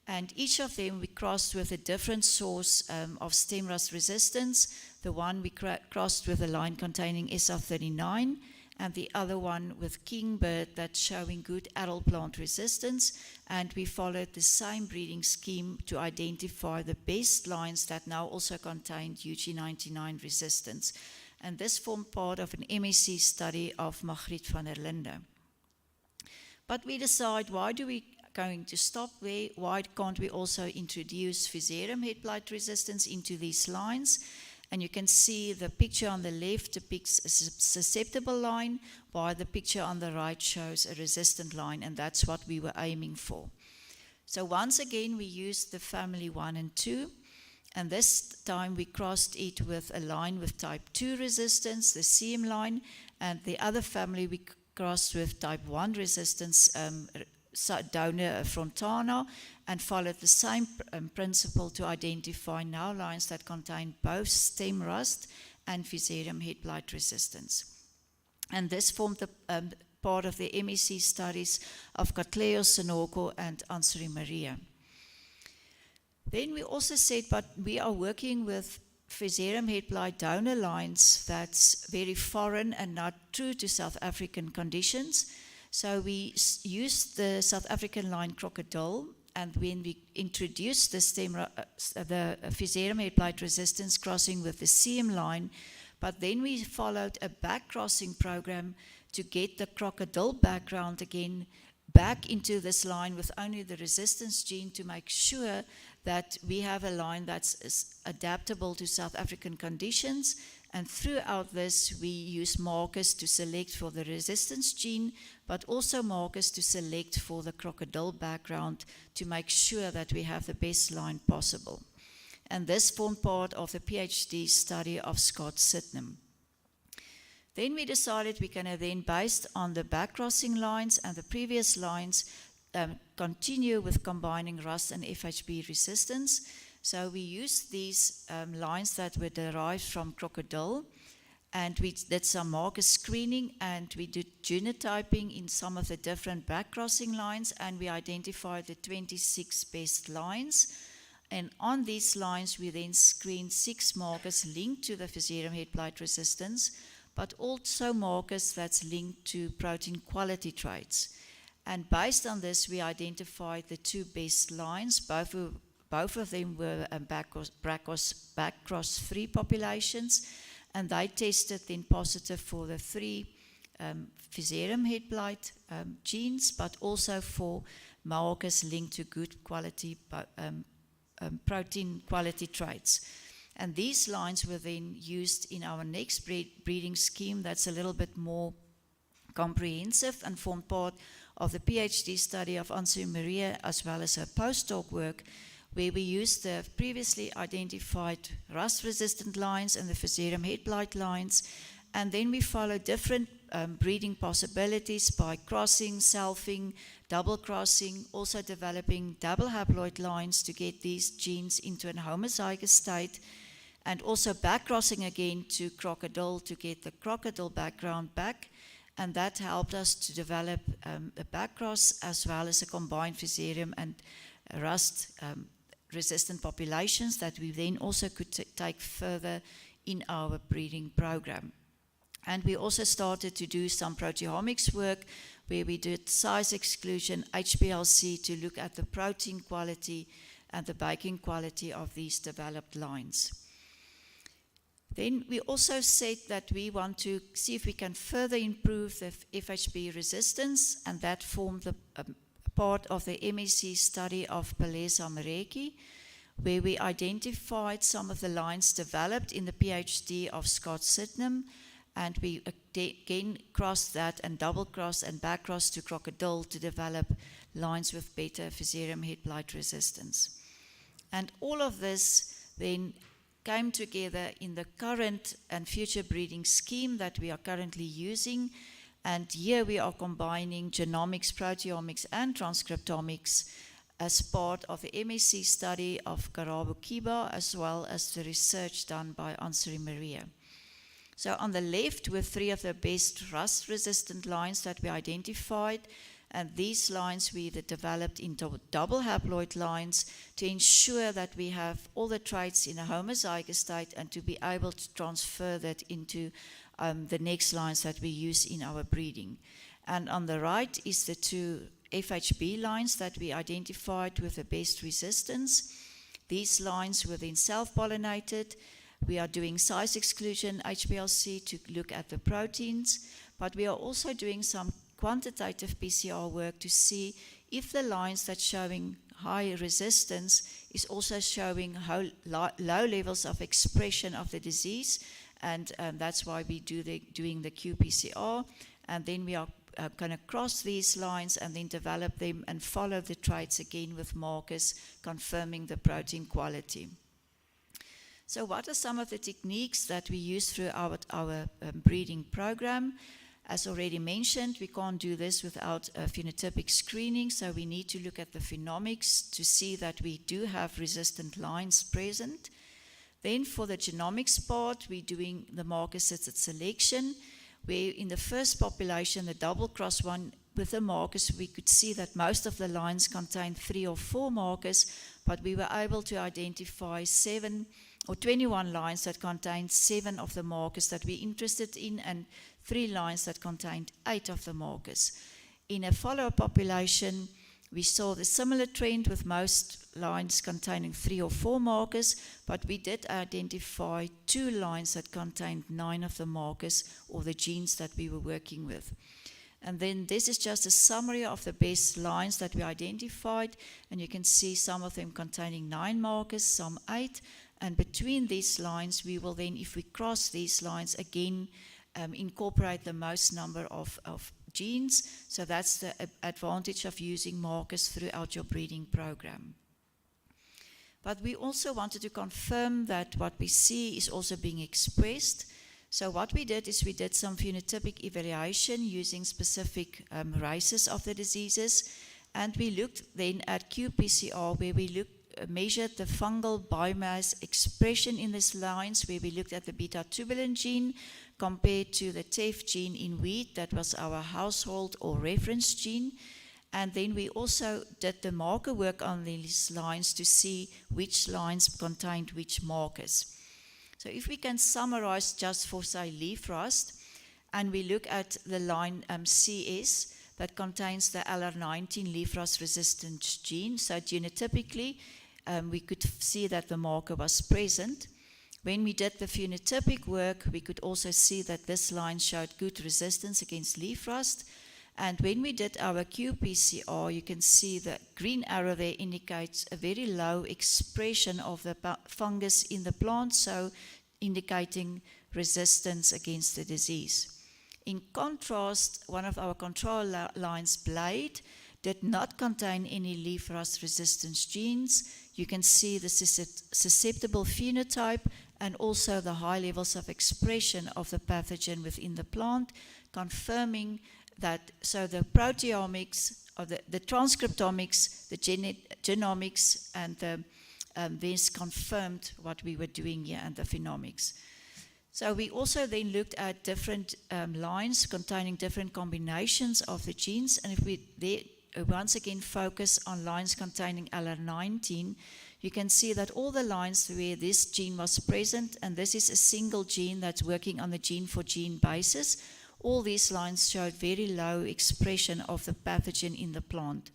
S7: and each of them we crossed with a different source of stem rust resistance. The one we crossed with a line containing SR39, and the other one with kingbird that's showing good adult plant resistance, and we followed the same breeding scheme to identify the best lines that now also contained UG99 resistance. And this formed part of an MSc study of Margriet van der Linde. But we decide, why do we going to stop there? Why can't we also introduce Fusarium head blight resistance into these lines? And you can see the picture on the left depicts a susceptible line, while the picture on the right shows a resistant line, and that's what we were aiming for. So once again, we used the family 1 and 2, and this time we crossed it with a line with type 2 resistance, the CM line, and the other family we crossed with type 1 resistance, donor frontana, and followed the same principle to identify now lines that contain both stem rust and Fusarium head blight resistance. And this formed the part of the MSc studies of Catleo, Sonoko, and Ansari Maria. Then we also said, but we are working with Fusarium head blight donor lines that's very foreign and not true to South African conditions. So we used the South African line crocodile, and when we introduced the Fusarium head blight resistance crossing with the CM line, but then we followed a back crossing program to get the crocodile background again back into this line with only the resistance gene to make sure that we have a line that's adaptable to South African conditions. And throughout this, we use markers to select for the resistance gene, but also markers to select for the crocodile background to make sure that we have the best line possible. And this formed part of the PhD study of Scott Sydenham. Then we decided we're going to then, based on the back-crossing lines and the previous lines, continue with combining rust and FHB resistance. So we used these lines that were derived from crocodile, and we did some marker screening, and we did genotyping in some of the different back-crossing lines, and we identified the 26 best lines. And on these lines, we then screened 6 markers linked to the Fusarium head blight resistance, but also markers that's linked to protein quality traits. And based on this, we identified the 2 best lines. Both of them were back-cross-free populations, and they tested then positive for the 3 Fusarium head blight genes, but also for markers linked to good quality protein quality traits. And these lines were then used in our next breeding scheme that's a little bit more comprehensive and formed part of the PhD study of Ansu Maria as well as her postdoc work, where we used the previously identified rust-resistant lines and the Fusarium head blight lines, and then we followed different breeding possibilities by crossing, selfing, double crossing, also developing double haploid lines to get these genes into an homozygous state, and also back crossing again to crocodile to get the crocodile background back. And that helped us to develop a back cross as well as a combined Fusarium and rust resistant populations that we then also could take further in our breeding program. And we also started to do some proteomics work where we did size exclusion, HPLC, to look at the protein quality and the baking quality of these developed lines. Then we also said that we want to see if we can further improve the FHB resistance, and that formed the part of the MSc study of Palesa Mareki, where we identified some of the lines developed in the PhD of Scott Sydenham, and we again crossed that and double crossed and back crossed to crocodile to develop lines with better Fusarium head blight resistance. And all of this then came together in the current and future breeding scheme that we are currently using. And here we are combining genomics, proteomics, and transcriptomics as part of the MSc study of Karabo Kiba, as well as the research done by Ansari Maria. So on the left were 3 of the best rust-resistant lines that we identified, and these lines we developed into double haploid lines to ensure that we have all the traits in a homozygous state and to be able to transfer that into the next lines that we use in our breeding. And on the right is the 2 FHB lines that we identified with the best resistance. These lines were then self-pollinated. We are doing size exclusion, HPLC, to look at the proteins, but we are also doing some quantitative PCR work to see if the lines that's showing high resistance is also showing low levels of expression of the disease, and that's why we doing the qPCR, and then we are going to cross these lines and then develop them and follow the traits again with markers confirming the protein quality. So what are some of the techniques that we use throughout our breeding program? As already mentioned, we can't do this without phenotypic screening, so we need to look at the phenomics to see that we do have resistant lines present. Then for the genomics part, we're doing the marker-assisted selection, where in the first population, the double cross one, with the markers, we could see that most of the lines contained 3 or 4 markers, but we were able to identify 7 or 21 lines that contained 7 of the markers that we're interested in, and 3 lines that contained 8 of the markers. In a follow-up population, we saw the similar trend with most lines containing 3 or 4 markers, but we did identify 2 lines that contained 9 of the markers or the genes that we were working with. And then this is just a summary of the best lines that we identified, and you can see some of them containing 9 markers, some 8, and between these lines, we will then, if we cross these lines again, incorporate the most number of genes. So that's the advantage of using markers throughout your breeding program. But we also wanted to confirm that what we see is also being expressed. So what we did is we did some phenotypic evaluation using specific races of the diseases, and we looked then at qPCR, where we measured the fungal biomass expression in these lines, where we looked at the beta-tubulin gene compared to the TEF gene in wheat, that was our household or reference gene. And then we also did the marker work on these lines to see which lines contained which markers. So if we can summarize just for, say, leaf rust, and we look at the line CS that contains the LR19 leaf rust resistant gene, so genotypically, we could see that the marker was present. When we did the phenotypic work, we could also see that this line showed good resistance against leaf rust. And when we did our qPCR, you can see the green arrow there indicates a very low expression of the fungus in the plant, so indicating resistance against the disease. In contrast, one of our control lines, Blade, did not contain any leaf rust resistance genes. You can see the susceptible phenotype and also the high levels of expression of the pathogen within the plant, confirming that, so the proteomics, or the transcriptomics, the genomics, and this confirmed what we were doing here, and the phenomics. So we also then looked at different lines containing different combinations of the genes, and if we once again focus on lines containing LR19, you can see that all the lines where this gene was present, and this is a single gene that's working on the gene-for-gene basis, all these lines showed very low expression of the pathogen in the plant.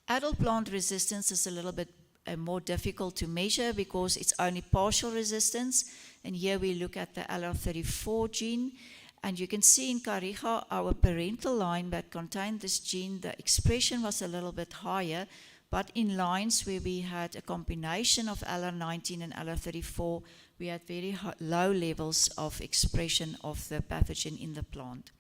S7: Adult plant resistance is a little bit more difficult to measure because it's only partial resistance, and here we look at the LR34 gene. And you can see in Kariga, our parental line that contained this gene, the expression was a little bit higher, but in lines where we had a combination of LR19 and LR34, we had very low levels of expression of the pathogen in the plant.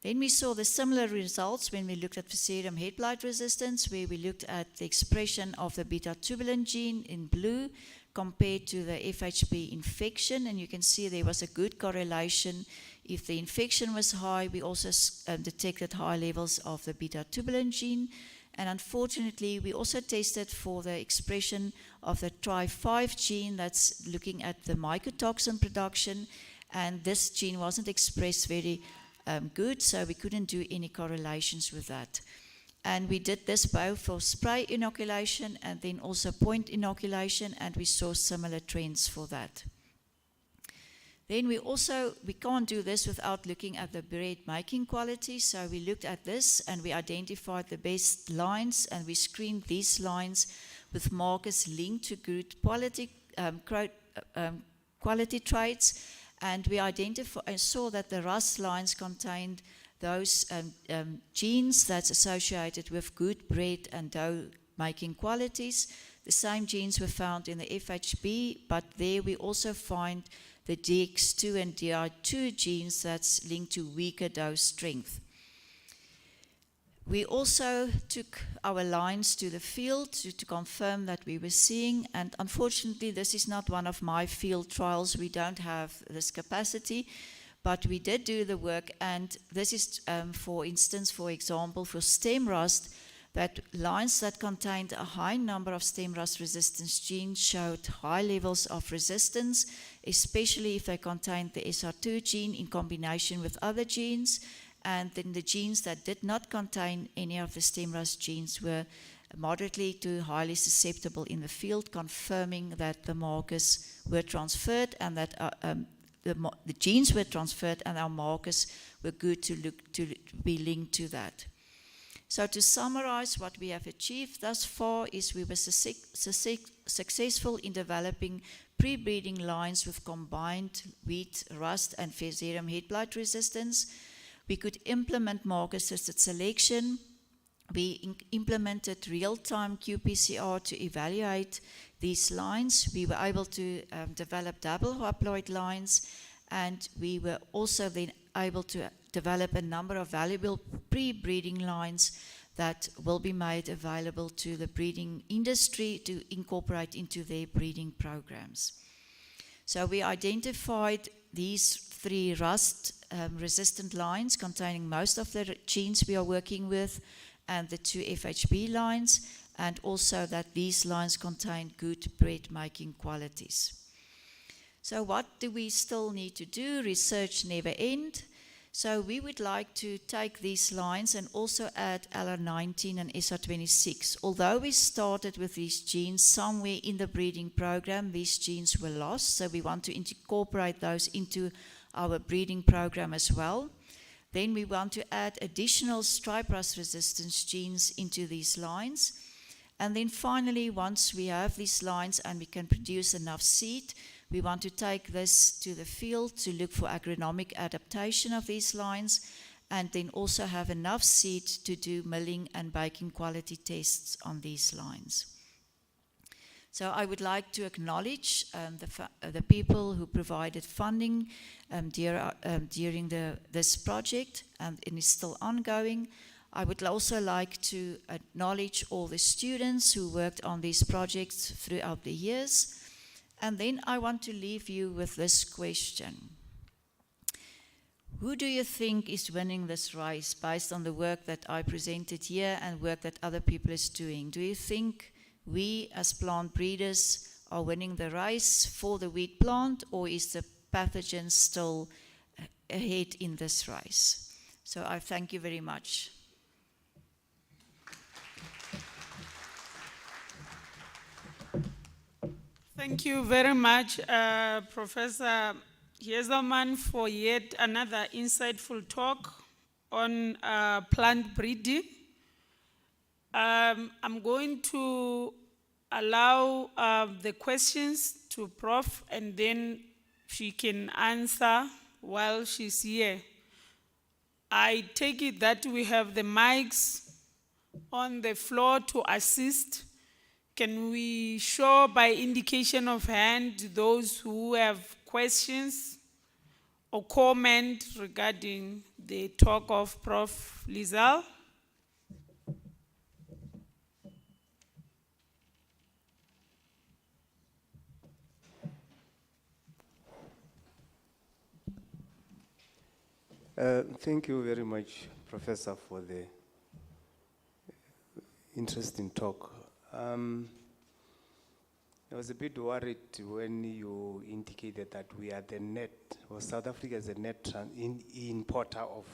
S7: Then we saw the similar results when we looked at Fusarium head blight resistance, where we looked at the expression of the beta-tubulin gene in blue compared to the FHB infection, and you can see there was a good correlation. If the infection was high, we also detected high levels of the beta-tubulin gene. And unfortunately, we also tested for the expression of the TRI5 gene that's looking at the mycotoxin production. And this gene wasn't expressed very good, so we couldn't do any correlations with that. And we did this both for spray inoculation and then also point inoculation, and we saw similar trends for that. Then we can't do this without looking at the bread making quality. So we looked at this and we identified the best lines, and we screened these lines with markers linked to good quality traits. And we saw that the rust lines contained those genes that's associated with good bread and dough making qualities. The same genes were found in the FHB, but there we also find the DX2 and DI2 genes that's linked to weaker dough strength. We also took our lines to the field to confirm that we were seeing, and unfortunately this is not one of my field trials. We don't have this capacity, but we did do the work, and this is, for example, for stem rust, that lines that contained a high number of stem rust resistance genes showed high levels of resistance, especially if they contained the SR2 gene in combination with other genes. And then the genes that did not contain any of the stem rust genes were moderately to highly susceptible in the field, confirming that the markers were transferred and that the genes were transferred and our markers were good to be linked to that. So to summarize, what we have achieved thus far is we were successful in developing pre-breeding lines with combined wheat, rust, and Fusarium head blight resistance. We could implement marker-assisted selection. We implemented real-time qPCR to evaluate these lines. We were able to develop double haploid lines, and we were also then able to develop a number of valuable pre-breeding lines that will be made available to the breeding industry to incorporate into their breeding programs. So we identified these 3 rust-resistant lines containing most of the genes we are working with, and the 2 FHB lines, and also that these lines contain good bread-making qualities. So what do we still need to do? Research never ends. So we would like to take these lines and also add LR19 and SR26. Although we started with these genes somewhere in the breeding program, these genes were lost, so we want to incorporate those into our breeding program as well. Then we want to add additional stripe rust resistance genes into these lines. And then finally, once we have these lines and we can produce enough seed, we want to take this to the field to look for agronomic adaptation of these lines, and then also have enough seed to do milling and baking quality tests on these lines. So I would like to acknowledge the people who provided funding during this project, and it is still ongoing. I would also like to acknowledge all the students who worked on these projects throughout the years. And then I want to leave you with this question. Who do you think is winning this race based on the work that I presented here and work that other people is doing? Do you think we as plant breeders are winning the race for the wheat plant, or is the pathogen still ahead in this race? So I thank you very much.
S9: Thank you very much, Professor Hieselman, for yet another insightful talk on plant breeding. I'm going to allow the questions to Prof, and then she can answer while she's here. I take it that we have the mics on the floor to assist. Can we show by indication of hand those who have questions or comment regarding the talk of Prof. Lizal?
S10: Thank you very much, Professor, for the interesting talk. I was a bit worried when you indicated that we are the net, or South Africa is a net importer of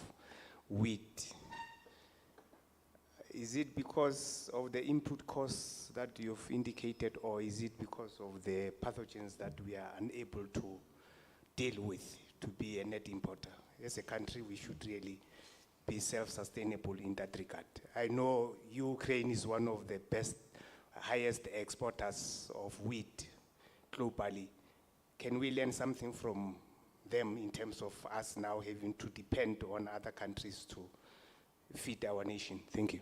S10: wheat. Is it because of the input costs that you've indicated, or is it because of the pathogens that we are unable to deal with to be a net importer? As a country, we should really be self-sustainable in that regard. I know Ukraine is one of the highest exporters of wheat globally. Can we learn something from them in terms of us now having to depend on other countries to feed our nation? Thank you.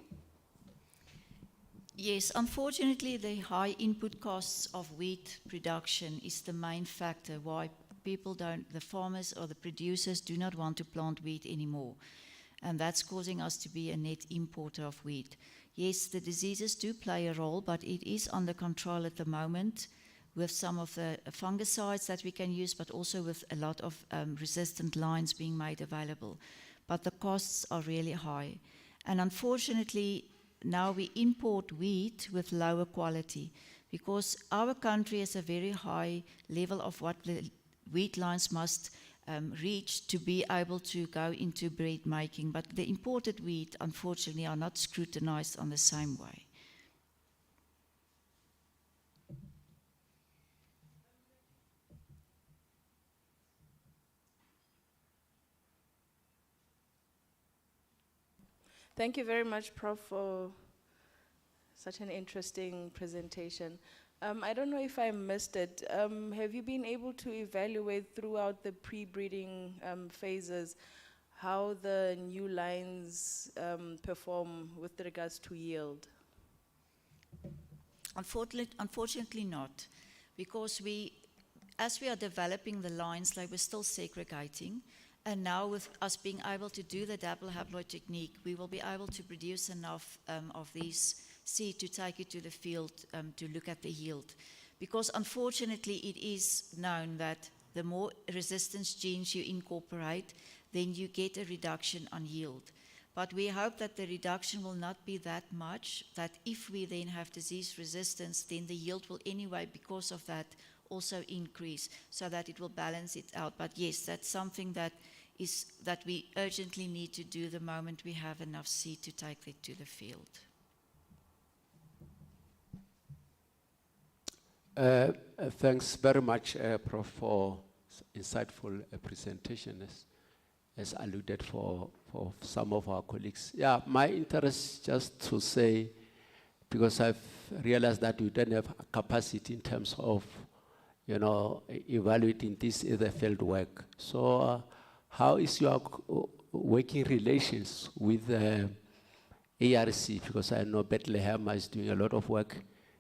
S7: Yes, unfortunately, the high input costs of wheat production is the main factor why the farmers or the producers do not want to plant wheat anymore. And that's causing us to be a net importer of wheat. Yes, the diseases do play a role, but it is under control at the moment with some of the fungicides that we can use, but also with a lot of resistant lines being made available. But the costs are really high. And unfortunately, now we import wheat with lower quality because our country has a very high level of what the wheat lines must reach to be able to go into bread making. But the imported wheat, unfortunately, are not scrutinized on the same way.
S5: Thank you very much, Prof, for such an interesting presentation. I don't know if I missed it. Have you been able to evaluate throughout the pre-breeding phases how the new lines perform with regards to yield?
S7: Unfortunately not, because as we are developing the lines, they were still segregating. And now with us being able to do the double haploid technique, we will be able to produce enough of these seed to take it to the field to look at the yield. Because unfortunately it is known that the more resistance genes you incorporate, then you get a reduction on yield. But we hope that the reduction will not be that much, that if we then have disease resistance, then the yield will anyway, because of that, also increase, so that it will balance it out. But yes, that's something that we urgently need to do the moment we have enough seed to take it to the field.
S4: Thanks very much, Prof, for insightful presentation, as alluded for some of our colleagues. Yeah, my interest just to say because I've realized that we don't have capacity in terms of, evaluating this as a field work. So how is your working relations with ARC? Because I know Bethlehem is doing a lot of work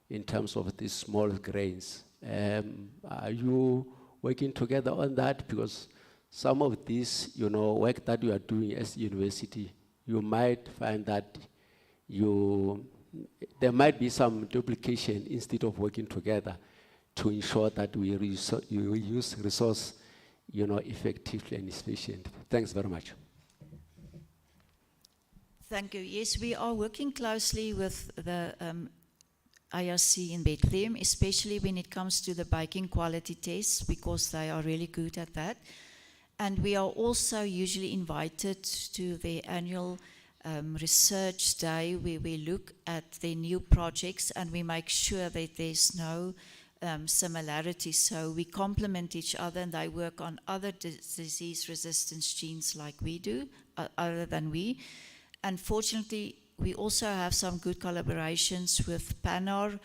S4: in terms of these small grains. Are you working together on that? Because some of this, work that you are doing as a university, you might find that there might be some duplication instead of working together to ensure that we use resource, effectively and efficiently. Thanks very much.
S7: Thank you. Yes, we are working closely with the IRC in Bethlehem, especially when it comes to the baking quality tests, because they are really good at that. And we are also usually invited to their annual research day, where we look at their new projects and we make sure that there's no similarities. So we complement each other, and they work on other disease resistance genes like we do, other than we. Unfortunately, we also have some good collaborations with PANAR,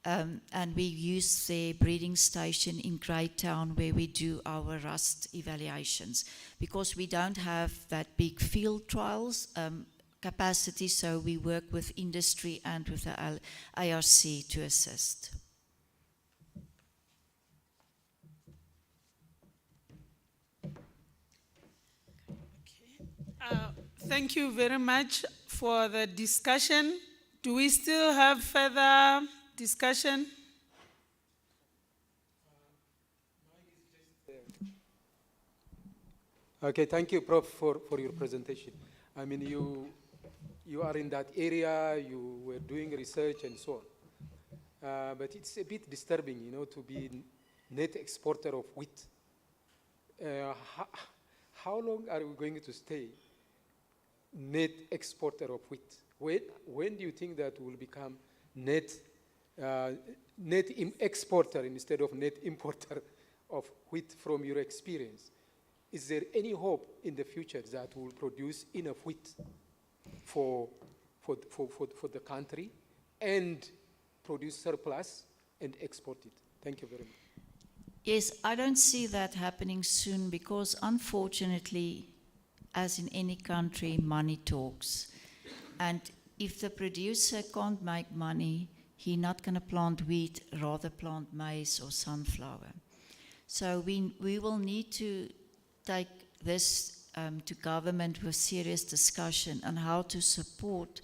S7: and we use their breeding station in Greytown, where we do our rust evaluations, because we don't have that big field trials capacity, so we work with industry and with the ARC to assist.
S9: Thank you very much for the discussion. Do we still have further discussion?
S11: Okay, thank you, Prof, for your presentation. I mean, you are in that area, you were doing research and so on. But it's a bit disturbing, to be net exporter of wheat. How long are we going to stay net exporter of wheat? When do you think that will become net exporter instead of net importer of wheat from your experience? Is there any hope in the future that will produce enough wheat for the country and produce surplus and export it? Thank you very much.
S7: Yes, I don't see that happening soon, because unfortunately, as in any country, money talks. And if the producer can't make money, he's not going to plant wheat, rather plant maize or sunflower. So we will need to take this to government with serious discussion on how to support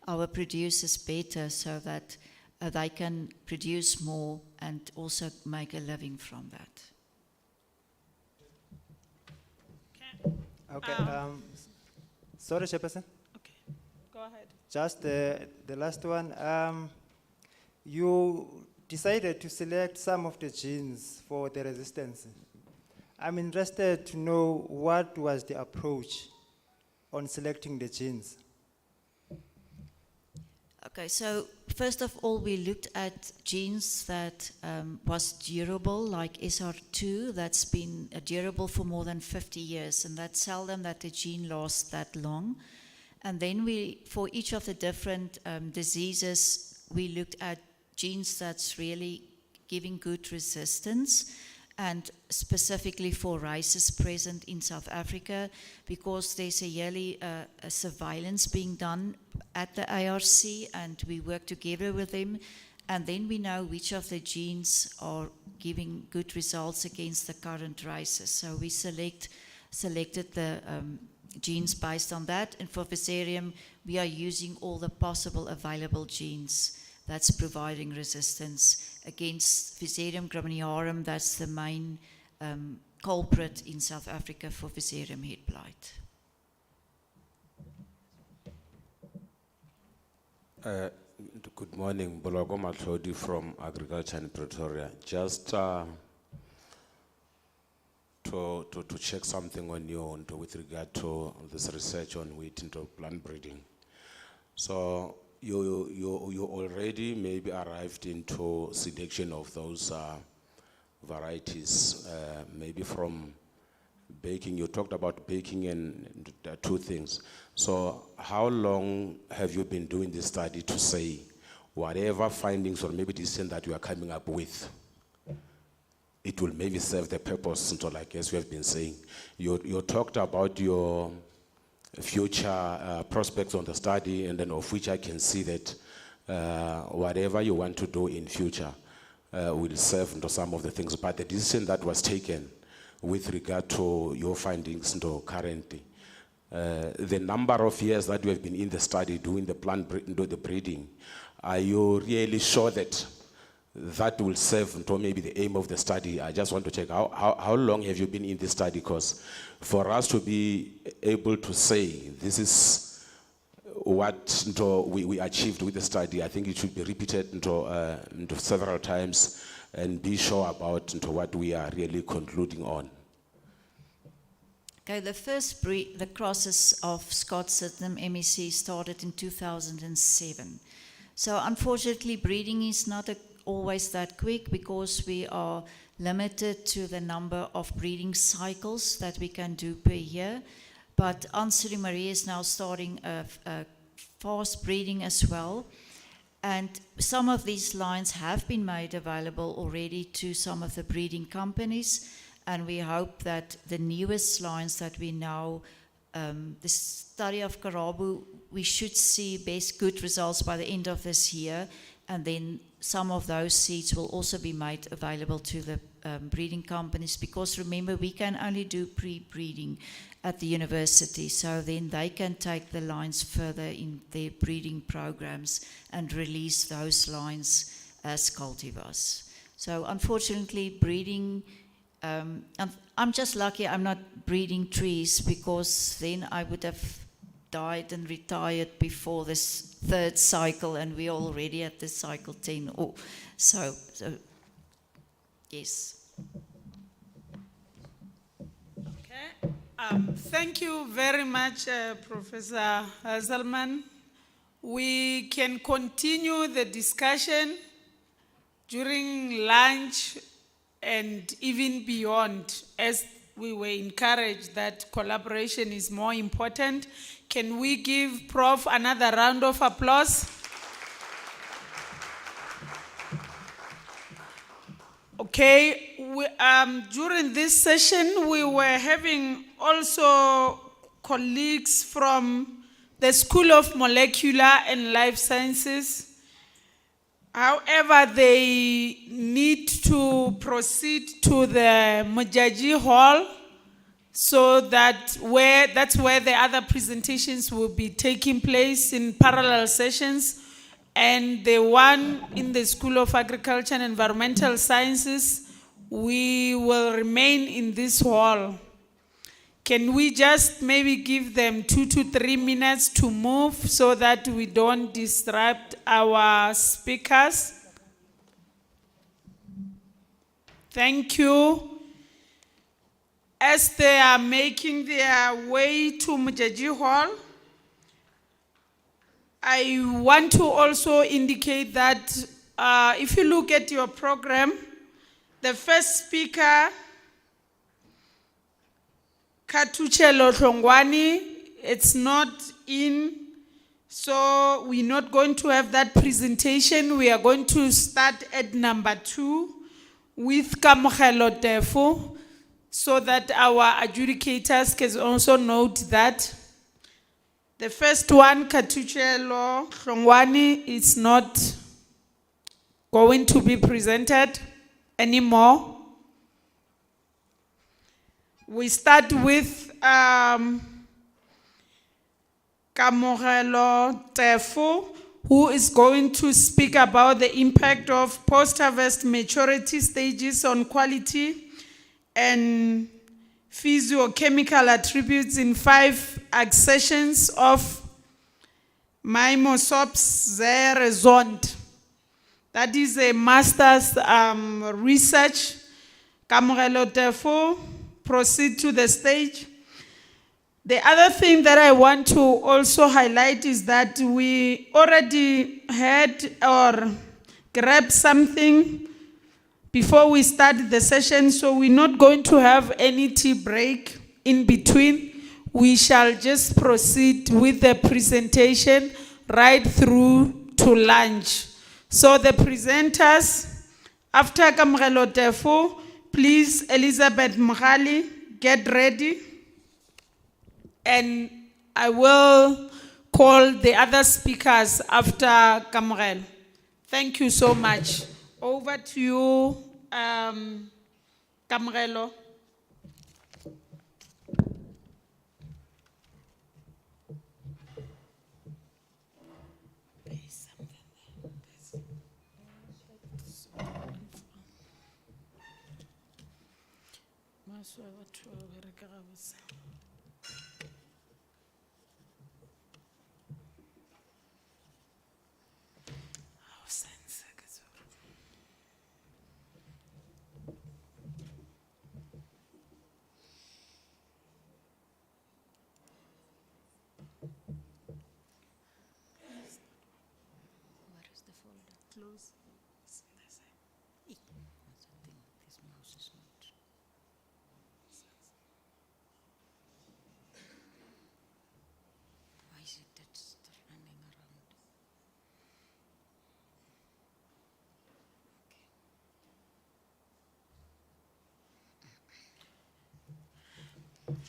S7: our producers better, so that they can produce more and also make a living from that.
S12: Okay. Sorry, Chairperson.
S9: Okay, go ahead.
S12: Just the last one. You decided to select some of the genes for the resistance. I'm interested to know what was the approach on selecting the genes.
S7: Okay, so first of all, we looked at genes that was durable, like SR2, that's been durable for more than 50 years, and that's seldom that the gene lasts that long. And then for each of the different diseases, we looked at genes that's really giving good resistance, and specifically for races present in South Africa, because there's a yearly surveillance being done at the ARC, and we work together with them, and then we know which of the genes are giving good results against the current races. So we selected the genes based on that, and for Fusarium, we are using all the possible available genes that's providing resistance against Fusarium graminearum. That's the main culprit in South Africa for Fusarium head blight.
S13: Good morning, Bolago Matlodi from Agriculture in Pretoria. Just to check something on you with regard to this research on wheat into plant breeding. So you already maybe arrived into selection of those varieties, maybe from baking. You talked about baking and two things. So how long have you been doing this study to say whatever findings or maybe decision that you are coming up with, it will maybe serve the purpose, so like as we have been saying. You talked about your future prospects on the study, and then of which I can see that whatever you want to do in future will serve into some of the things. But the decision that was taken with regard to your findings into currently, the number of years that you have been in the study doing the the breeding, are you really sure that that will serve into maybe the aim of the study? I just want to check how long have you been in this study? Because for us to be able to say this is what we achieved with the study, I think it should be repeated into several times and be sure about what we are really concluding on.
S7: Okay, the first the crosses of Scott Sydenham MEC started in 2007. So unfortunately, breeding is not always that quick because we are limited to the number of breeding cycles that we can do per year. But Anne-Sophie Marie is now starting a fast breeding as well. And some of these lines have been made available already to some of the breeding companies. And we hope that the newest lines that we now, the study of Karabu, we should see good results by the end of this year. And then some of those seeds will also be made available to the breeding companies, because remember, we can only do pre-breeding at the university, so then they can take the lines further in their breeding programs and release those lines as cultivars. So unfortunately, breeding, I'm just lucky I'm not breeding trees, because then I would have died and retired before this third cycle, and we're already at the cycle 10. So yes.
S9: Okay. Thank you very much, Professor Hazelman. We can continue the discussion during lunch and even beyond, as we were encouraged that collaboration is more important. Can we give Prof another round of applause? Okay, during this session, we were having also colleagues from the School of Molecular and Life Sciences. However, they need to proceed to the Mujaji Hall, so that's where the other presentations will be taking place in parallel sessions. And the one in the School of Agriculture and Environmental Sciences, we will remain in this hall. Can we just maybe give them 2 to 3 minutes to move so that we don't disrupt our speakers? Thank you. As they are making their way to Mujaji Hall, I want to also indicate that if you look at your program, the first speaker, Katuchelo Tlongwani, it's not in, so we're not going to have that presentation. We are going to start at number 2 with Kamogelo Tefo, so that our adjudicators can also note that. The first one, Katuchelo Tlongwani, is not going to be presented anymore. We start with Kamogelo Tefo, who is going to speak about the impact of post-harvest maturity stages on quality and physiochemical attributes in 5 accessions of Mimosops zeresont. That is a master's research. Kamogelo Tefo, proceed to the stage. The other thing that I want to also highlight is that we already had or grabbed something before we start the session, so we're not going to have any tea break in between. We shall just proceed with the presentation right through to lunch. So the presenters, after Kamrelo Tefu, please, Elizabeth Mghali, get ready. And I will call the other speakers after Kamrelo. Thank you so much. Over to you, Kamrelo.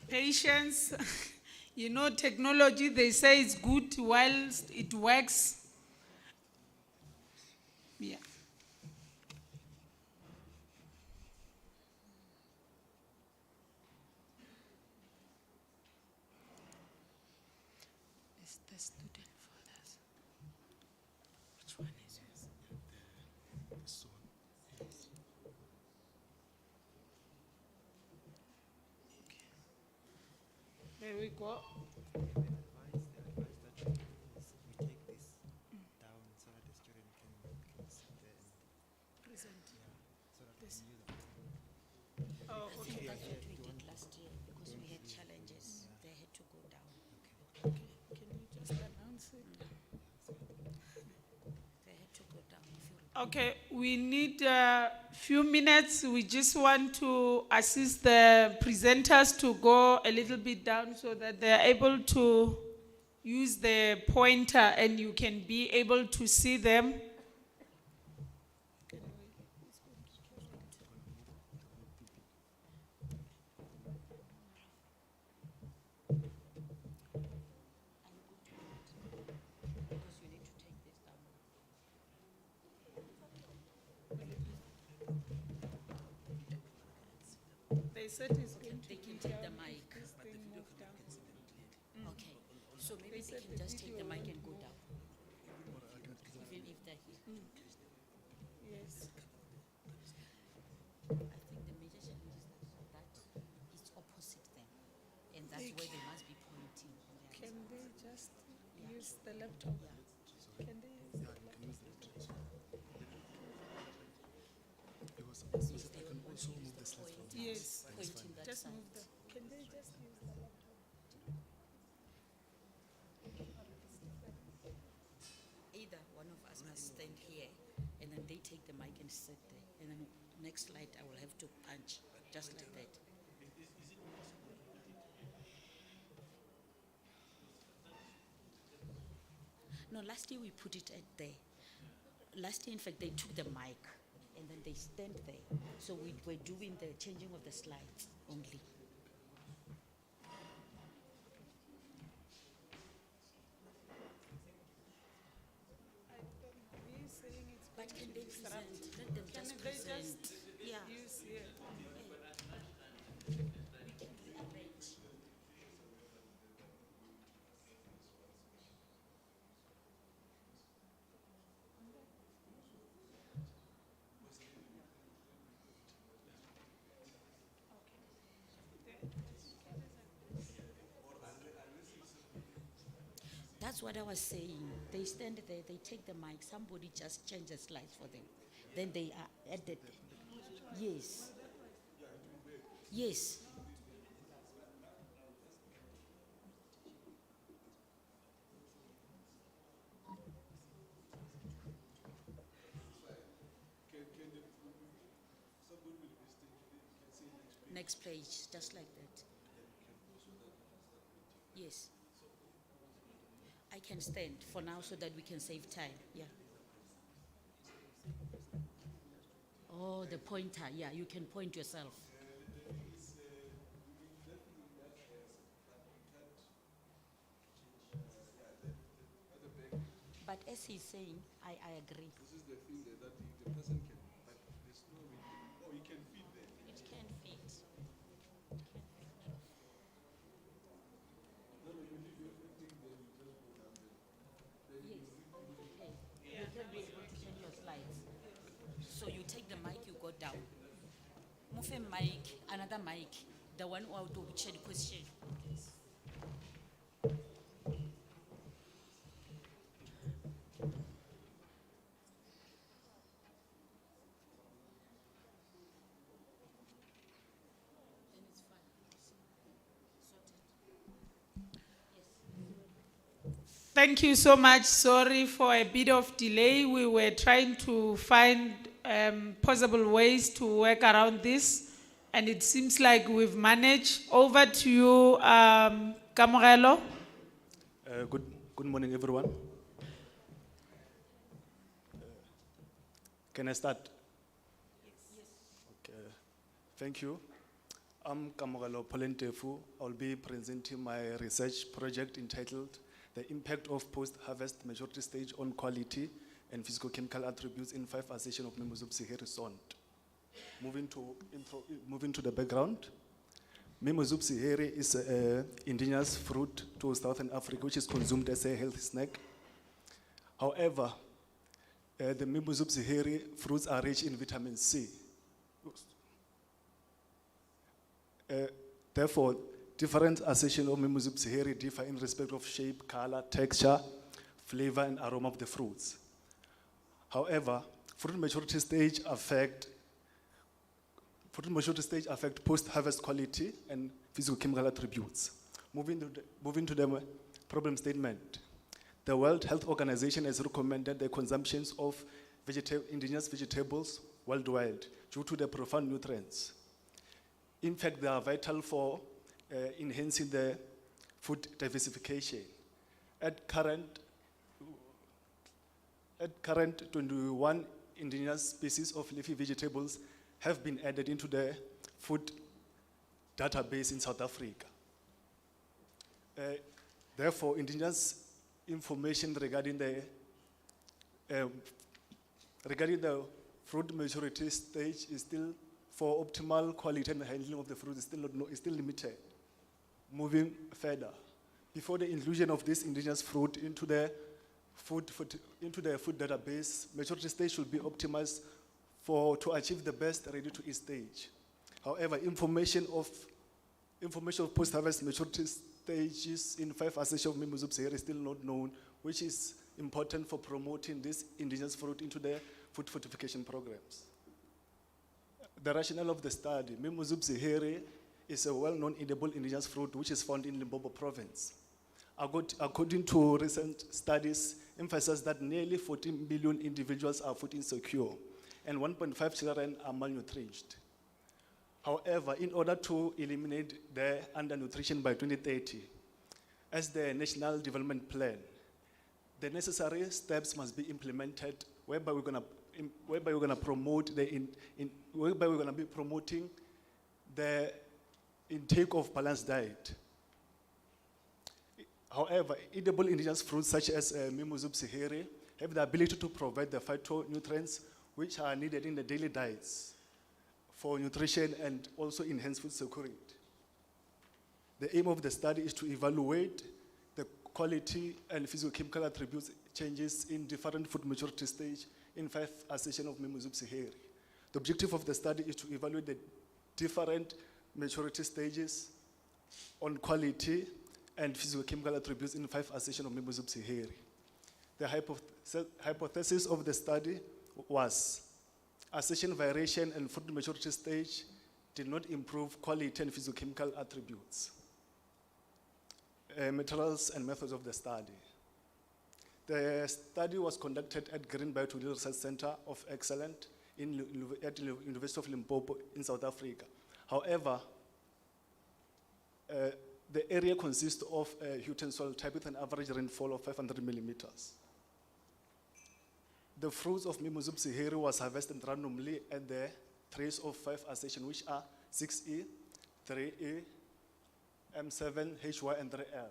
S9: Patience, you know, technology, they say it's good whilst it works. Yeah. Is the student for this? Which one is yours?
S6: This one.
S9: There we go. Present. This. Oh, okay.
S14: That's what we did last year because we had challenges. They had to go down.
S9: Okay. Can you just announce it?
S14: They had to go down. If you
S9: Okay, we need a few minutes. We just want to assist the presenters to go a little bit down so that they're able to use the pointer and you can be able to see them.
S14: because you need to take this down.
S9: They said it's going to
S14: They can
S9: be
S14: take the
S9: down
S14: mic.
S9: if this thing moves down.
S14: Okay, so maybe they can just take the mic and go down. Even if they're here.
S9: Yes.
S14: I think the major challenge is that it's opposite them. And that's where they must be pointing. On their
S9: Can they just use the laptop? Can they use the laptop?
S6: Because I can also move the slides from here.
S9: Yes.
S14: pointing that
S9: Just
S14: side.
S9: move them. Can they just use the laptop?
S14: Either one of us must stand here and then they take the mic and sit there. And then next slide I will have to punch just like that. No, last year we put it at there. Last year, in fact, they took the mic and then they stand there. So we were doing the changing of the slides only. But can they present? Let them just present. Yeah.
S9: Use here.
S14: That's what I was saying. They stand there, they take the mic, somebody just changes slides for them. Then they are added. Yes. Yes. Next page, just like that. Yes. I can stand for now so that we can save time, yeah. Oh, the pointer, yeah, you can point yourself. But as he's saying, I agree.
S8: This is the thing that the person can, but there's no way. Oh, you can feed there.
S14: It can fit. You can be able to change your slides. So you take the mic, you go down. Move a mic, another mic, the one who will check the question.
S9: Thank you so much. Sorry for a bit of delay. We were trying to find possible ways to work around this, and it seems like we've managed. Over to you, Kamogelo.
S15: Good morning, everyone. Can I start? Yes. Okay. Thank you. I'm Kamogelo Polentefu. I'll be presenting my research project entitled The Impact of Post-Harvest Maturity Stage on Quality and Physicochemical Attributes in 5 Association of Mimosupsiheri Sont. Moving to the background. Mimosupsiheri is an indigenous fruit to Southern Africa, which is consumed as a healthy snack. However, the Mimosupsiheri fruits are rich in vitamin C. Therefore, different associations of Mimosupsiheri differ in respect of shape, color, texture, flavor, and aroma of the fruits. However, fruit maturity stage affect post-harvest quality and physicochemical attributes. Moving to the problem statement. The World Health Organization has recommended the consumption of indigenous vegetables worldwide due to the profound nutrients. In fact, they are vital for enhancing the food diversification. At current 21 indigenous species of leafy vegetables have been added into the food database in South Africa. Therefore, indigenous information regarding the fruit maturity stage is still, for optimal quality and handling of the fruit, is still limited. Moving further, before the inclusion of this indigenous fruit into the food database, maturity stage should be optimized to achieve the best ready-to-eat stage. However, information of post-harvest maturity stages in 5 associations of Mimosupsiheri is still not known, which is important for promoting this indigenous fruit into the food fortification programs. The rationale of the study: Mimosupsiheri is a well-known edible indigenous fruit which is found in Limpopo province. According to recent studies, emphasize that nearly 14 million individuals are food insecure and 1.5 children are malnourished. However, in order to eliminate the undernutrition by 2030, as the National Development Plan, the necessary steps must be implemented whereby we're going to promote whereby we're going to be promoting the intake of balanced diet. However, edible indigenous fruits such as Mimosupsiheri have the ability to provide the phytonutrients which are needed in the daily diets for nutrition and also enhance food security. The aim of the study is to evaluate the quality and physicochemical attributes changes in different food maturity stage in 5 associations of Mimosupsiheri. The objective of the study is to evaluate the different maturity stages on quality and physicochemical attributes in 5 associations of Mimosupsiheri. The hypothesis of the study was association variation and fruit maturity stage did not improve quality and physicochemical attributes. Materials and methods of the study. The study was conducted at Green Biotechnology Research Center of Excellence at the University of Limpopo in South Africa. However, the area consists of a Houghton soil type with an average rainfall of 500 millimeters. The fruits of Mimosum sihiri was harvested randomly at the trace of 5 accession, which are 6E, 3E, M7, HY, and 3L.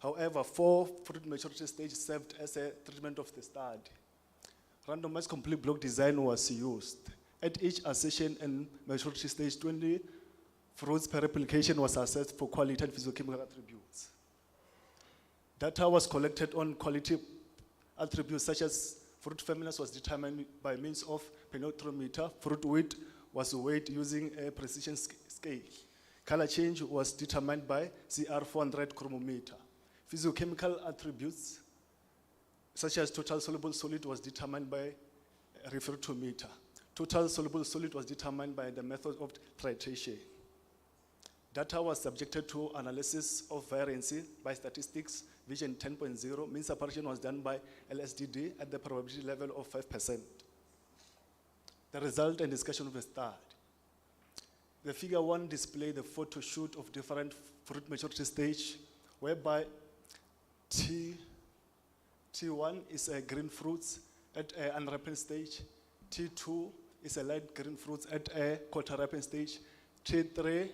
S15: However, 4 fruit maturity stages served as a treatment of the study. Randomized complete block design was used. At each accession and maturity stage, 20 fruits per replication was assessed for quality and physiochemical attributes. Data was collected on quality attributes such as fruit firmness was determined by means of penetrometer. Fruit weight was weighed using a precision scale. Color change was determined by CR400 chromometer. Physiochemical attributes such as total soluble solid was determined by a refractometer. Total soluble solid was determined by the method of titration. Data was subjected to analysis of variancy by statistics, vision 10.0. Mean separation was done by LSDD at the probability level of 5%. The result and discussion of the study. The figure 1 display the photo shoot of different fruit maturity stage, whereby T1 is a green fruits at an unripened stage. T2 is a light green fruits at a quarter ripened stage. T3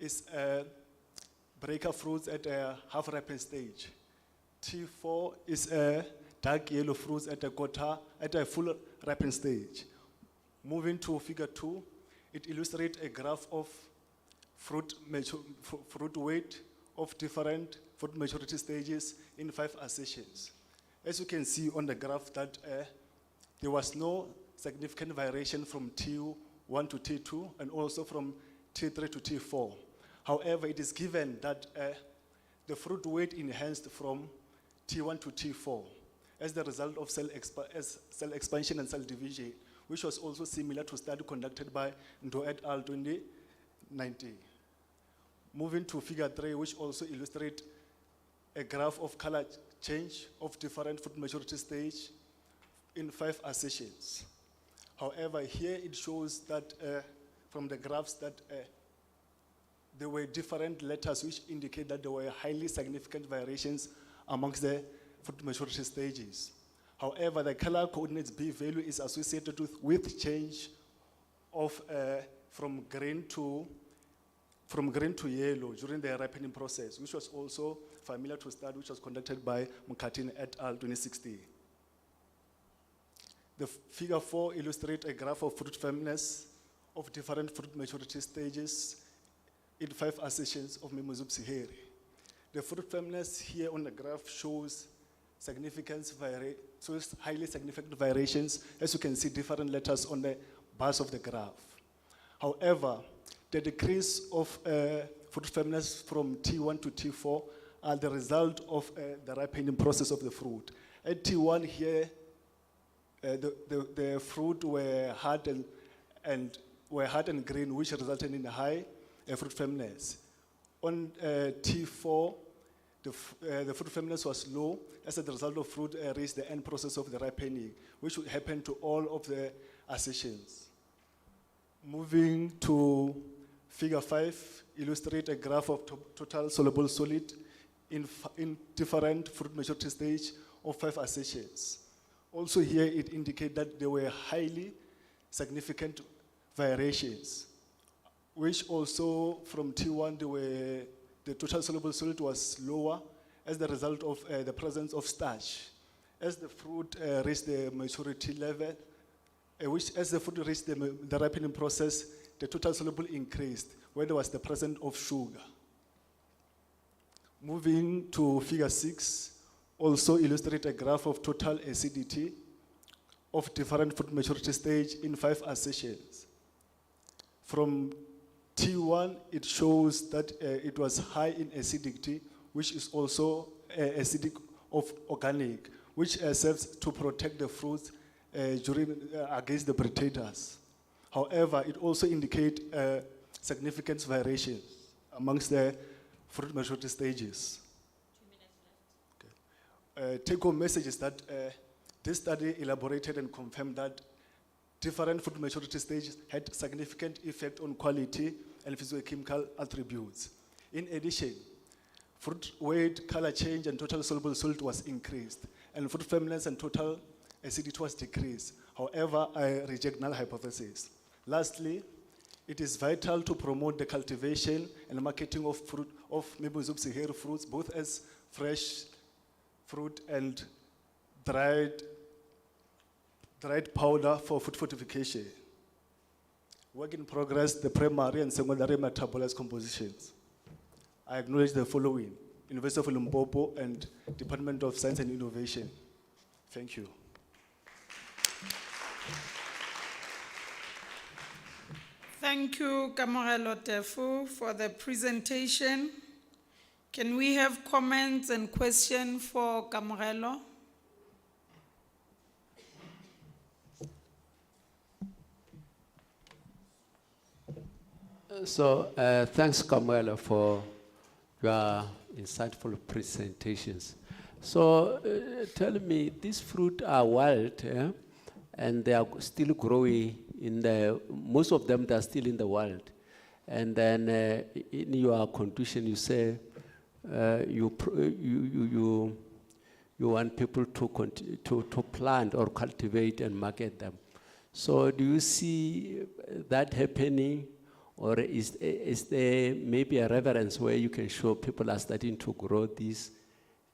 S15: is a breaker fruits at a half ripened stage. T4 is a dark yellow fruits at a full ripened stage. Moving to figure 2, it illustrates a graph of fruit weight of different fruit maturity stages in 5 accessions. As you can see on the graph that there was no significant variation from T1 to T2 and also from T3 to T4. However, it is given that the fruit weight enhanced from T1 to T4 as the result of cell expansion and cell division, which was also similar to a study conducted by Ndo et al. 2019. Moving to figure 3, which also illustrates a graph of color change of different fruit maturity stage in 5 accessions. However, here it shows that from the graphs that there were different letters which indicate that there were highly significant variations amongst the fruit maturity stages. However, the color coordinates B value is associated with change of from green to yellow during the ripening process, which was also familiar to a study which was conducted by Mukatini et al. 2016. The figure 4 illustrates a graph of fruit firmness of different fruit maturity stages in 5 accessions of Mimosum sihiri. The fruit firmness here on the graph shows highly significant variations. As you can see, different letters on the bars of the graph. However, the decrease of fruit firmness from T1 to T4 are the result of the ripening process of the fruit. At T1 here, the fruit were hard and green, which resulted in a high fruit firmness. On T4, the fruit firmness was low as a result of fruit reached the end process of the ripening, which would happen to all of the accessions. Moving to figure 5, illustrate a graph of total soluble solid in different fruit maturity stage of 5 accessions. Also here it indicates that there were highly significant variations, which also from T1 the total soluble solid was lower as the result of the presence of starch. As the fruit reached the maturity level, as the fruit reached the ripening process, the total soluble increased, where there was the presence of sugar. Moving to figure 6, also illustrate a graph of total acidity of different fruit maturity stage in 5 accessions. From T1, it shows that it was high in acidity, which is also acidic of organic, which serves to protect the fruits against the predators. However, it also indicates significant variations amongst the fruit maturity stages. 2 minutes left. Take-home message is that this study elaborated and confirmed that different fruit maturity stages had significant effect on quality and physiochemical attributes. In addition, fruit weight, color change, and total soluble salt was increased, and fruit firmness and total acidity was decreased. However, I reject null hypothesis. Lastly, it is vital to promote the cultivation and marketing of fruit, of Mimosupsiheri fruits, both as fresh fruit and dried powder for food fortification. Work in progress, the primary and secondary metabolized compositions. I acknowledge the following: University of Limpopo and Department of Science and Innovation. Thank you.
S9: Thank you, Kamogelo Tefu, for the presentation. Can we have comments and questions for Kamogelo?
S4: So, thanks, Kamogelo, for your insightful presentations. So, tell me, these fruit are wild, yeah? And they are still growing in the, most of them, they are still in the wild. And then in your conclusion, you say you want people to plant or cultivate and market them. So do you see that happening? Or is there maybe a reference where you can show people are starting to grow this,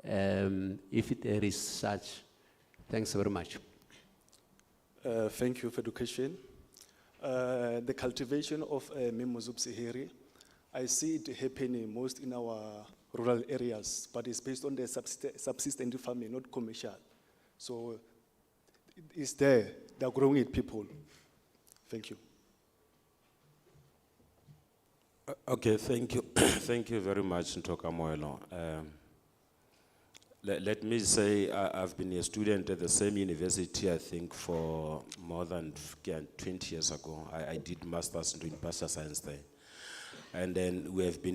S4: if there is such? Thanks very much.
S15: Thank you for the question. The cultivation of Mimosupsiheri, I see it happening most in our rural areas, but it's based on the subsistence farming, not commercial. So it's there, they're growing it, people. Thank you.
S13: Okay, thank you. Thank you very much, Ntoka Moelo. Let me say I've been a student at the same university, I think, for more than 20 years ago. I did master's in industrial science there. And then we have been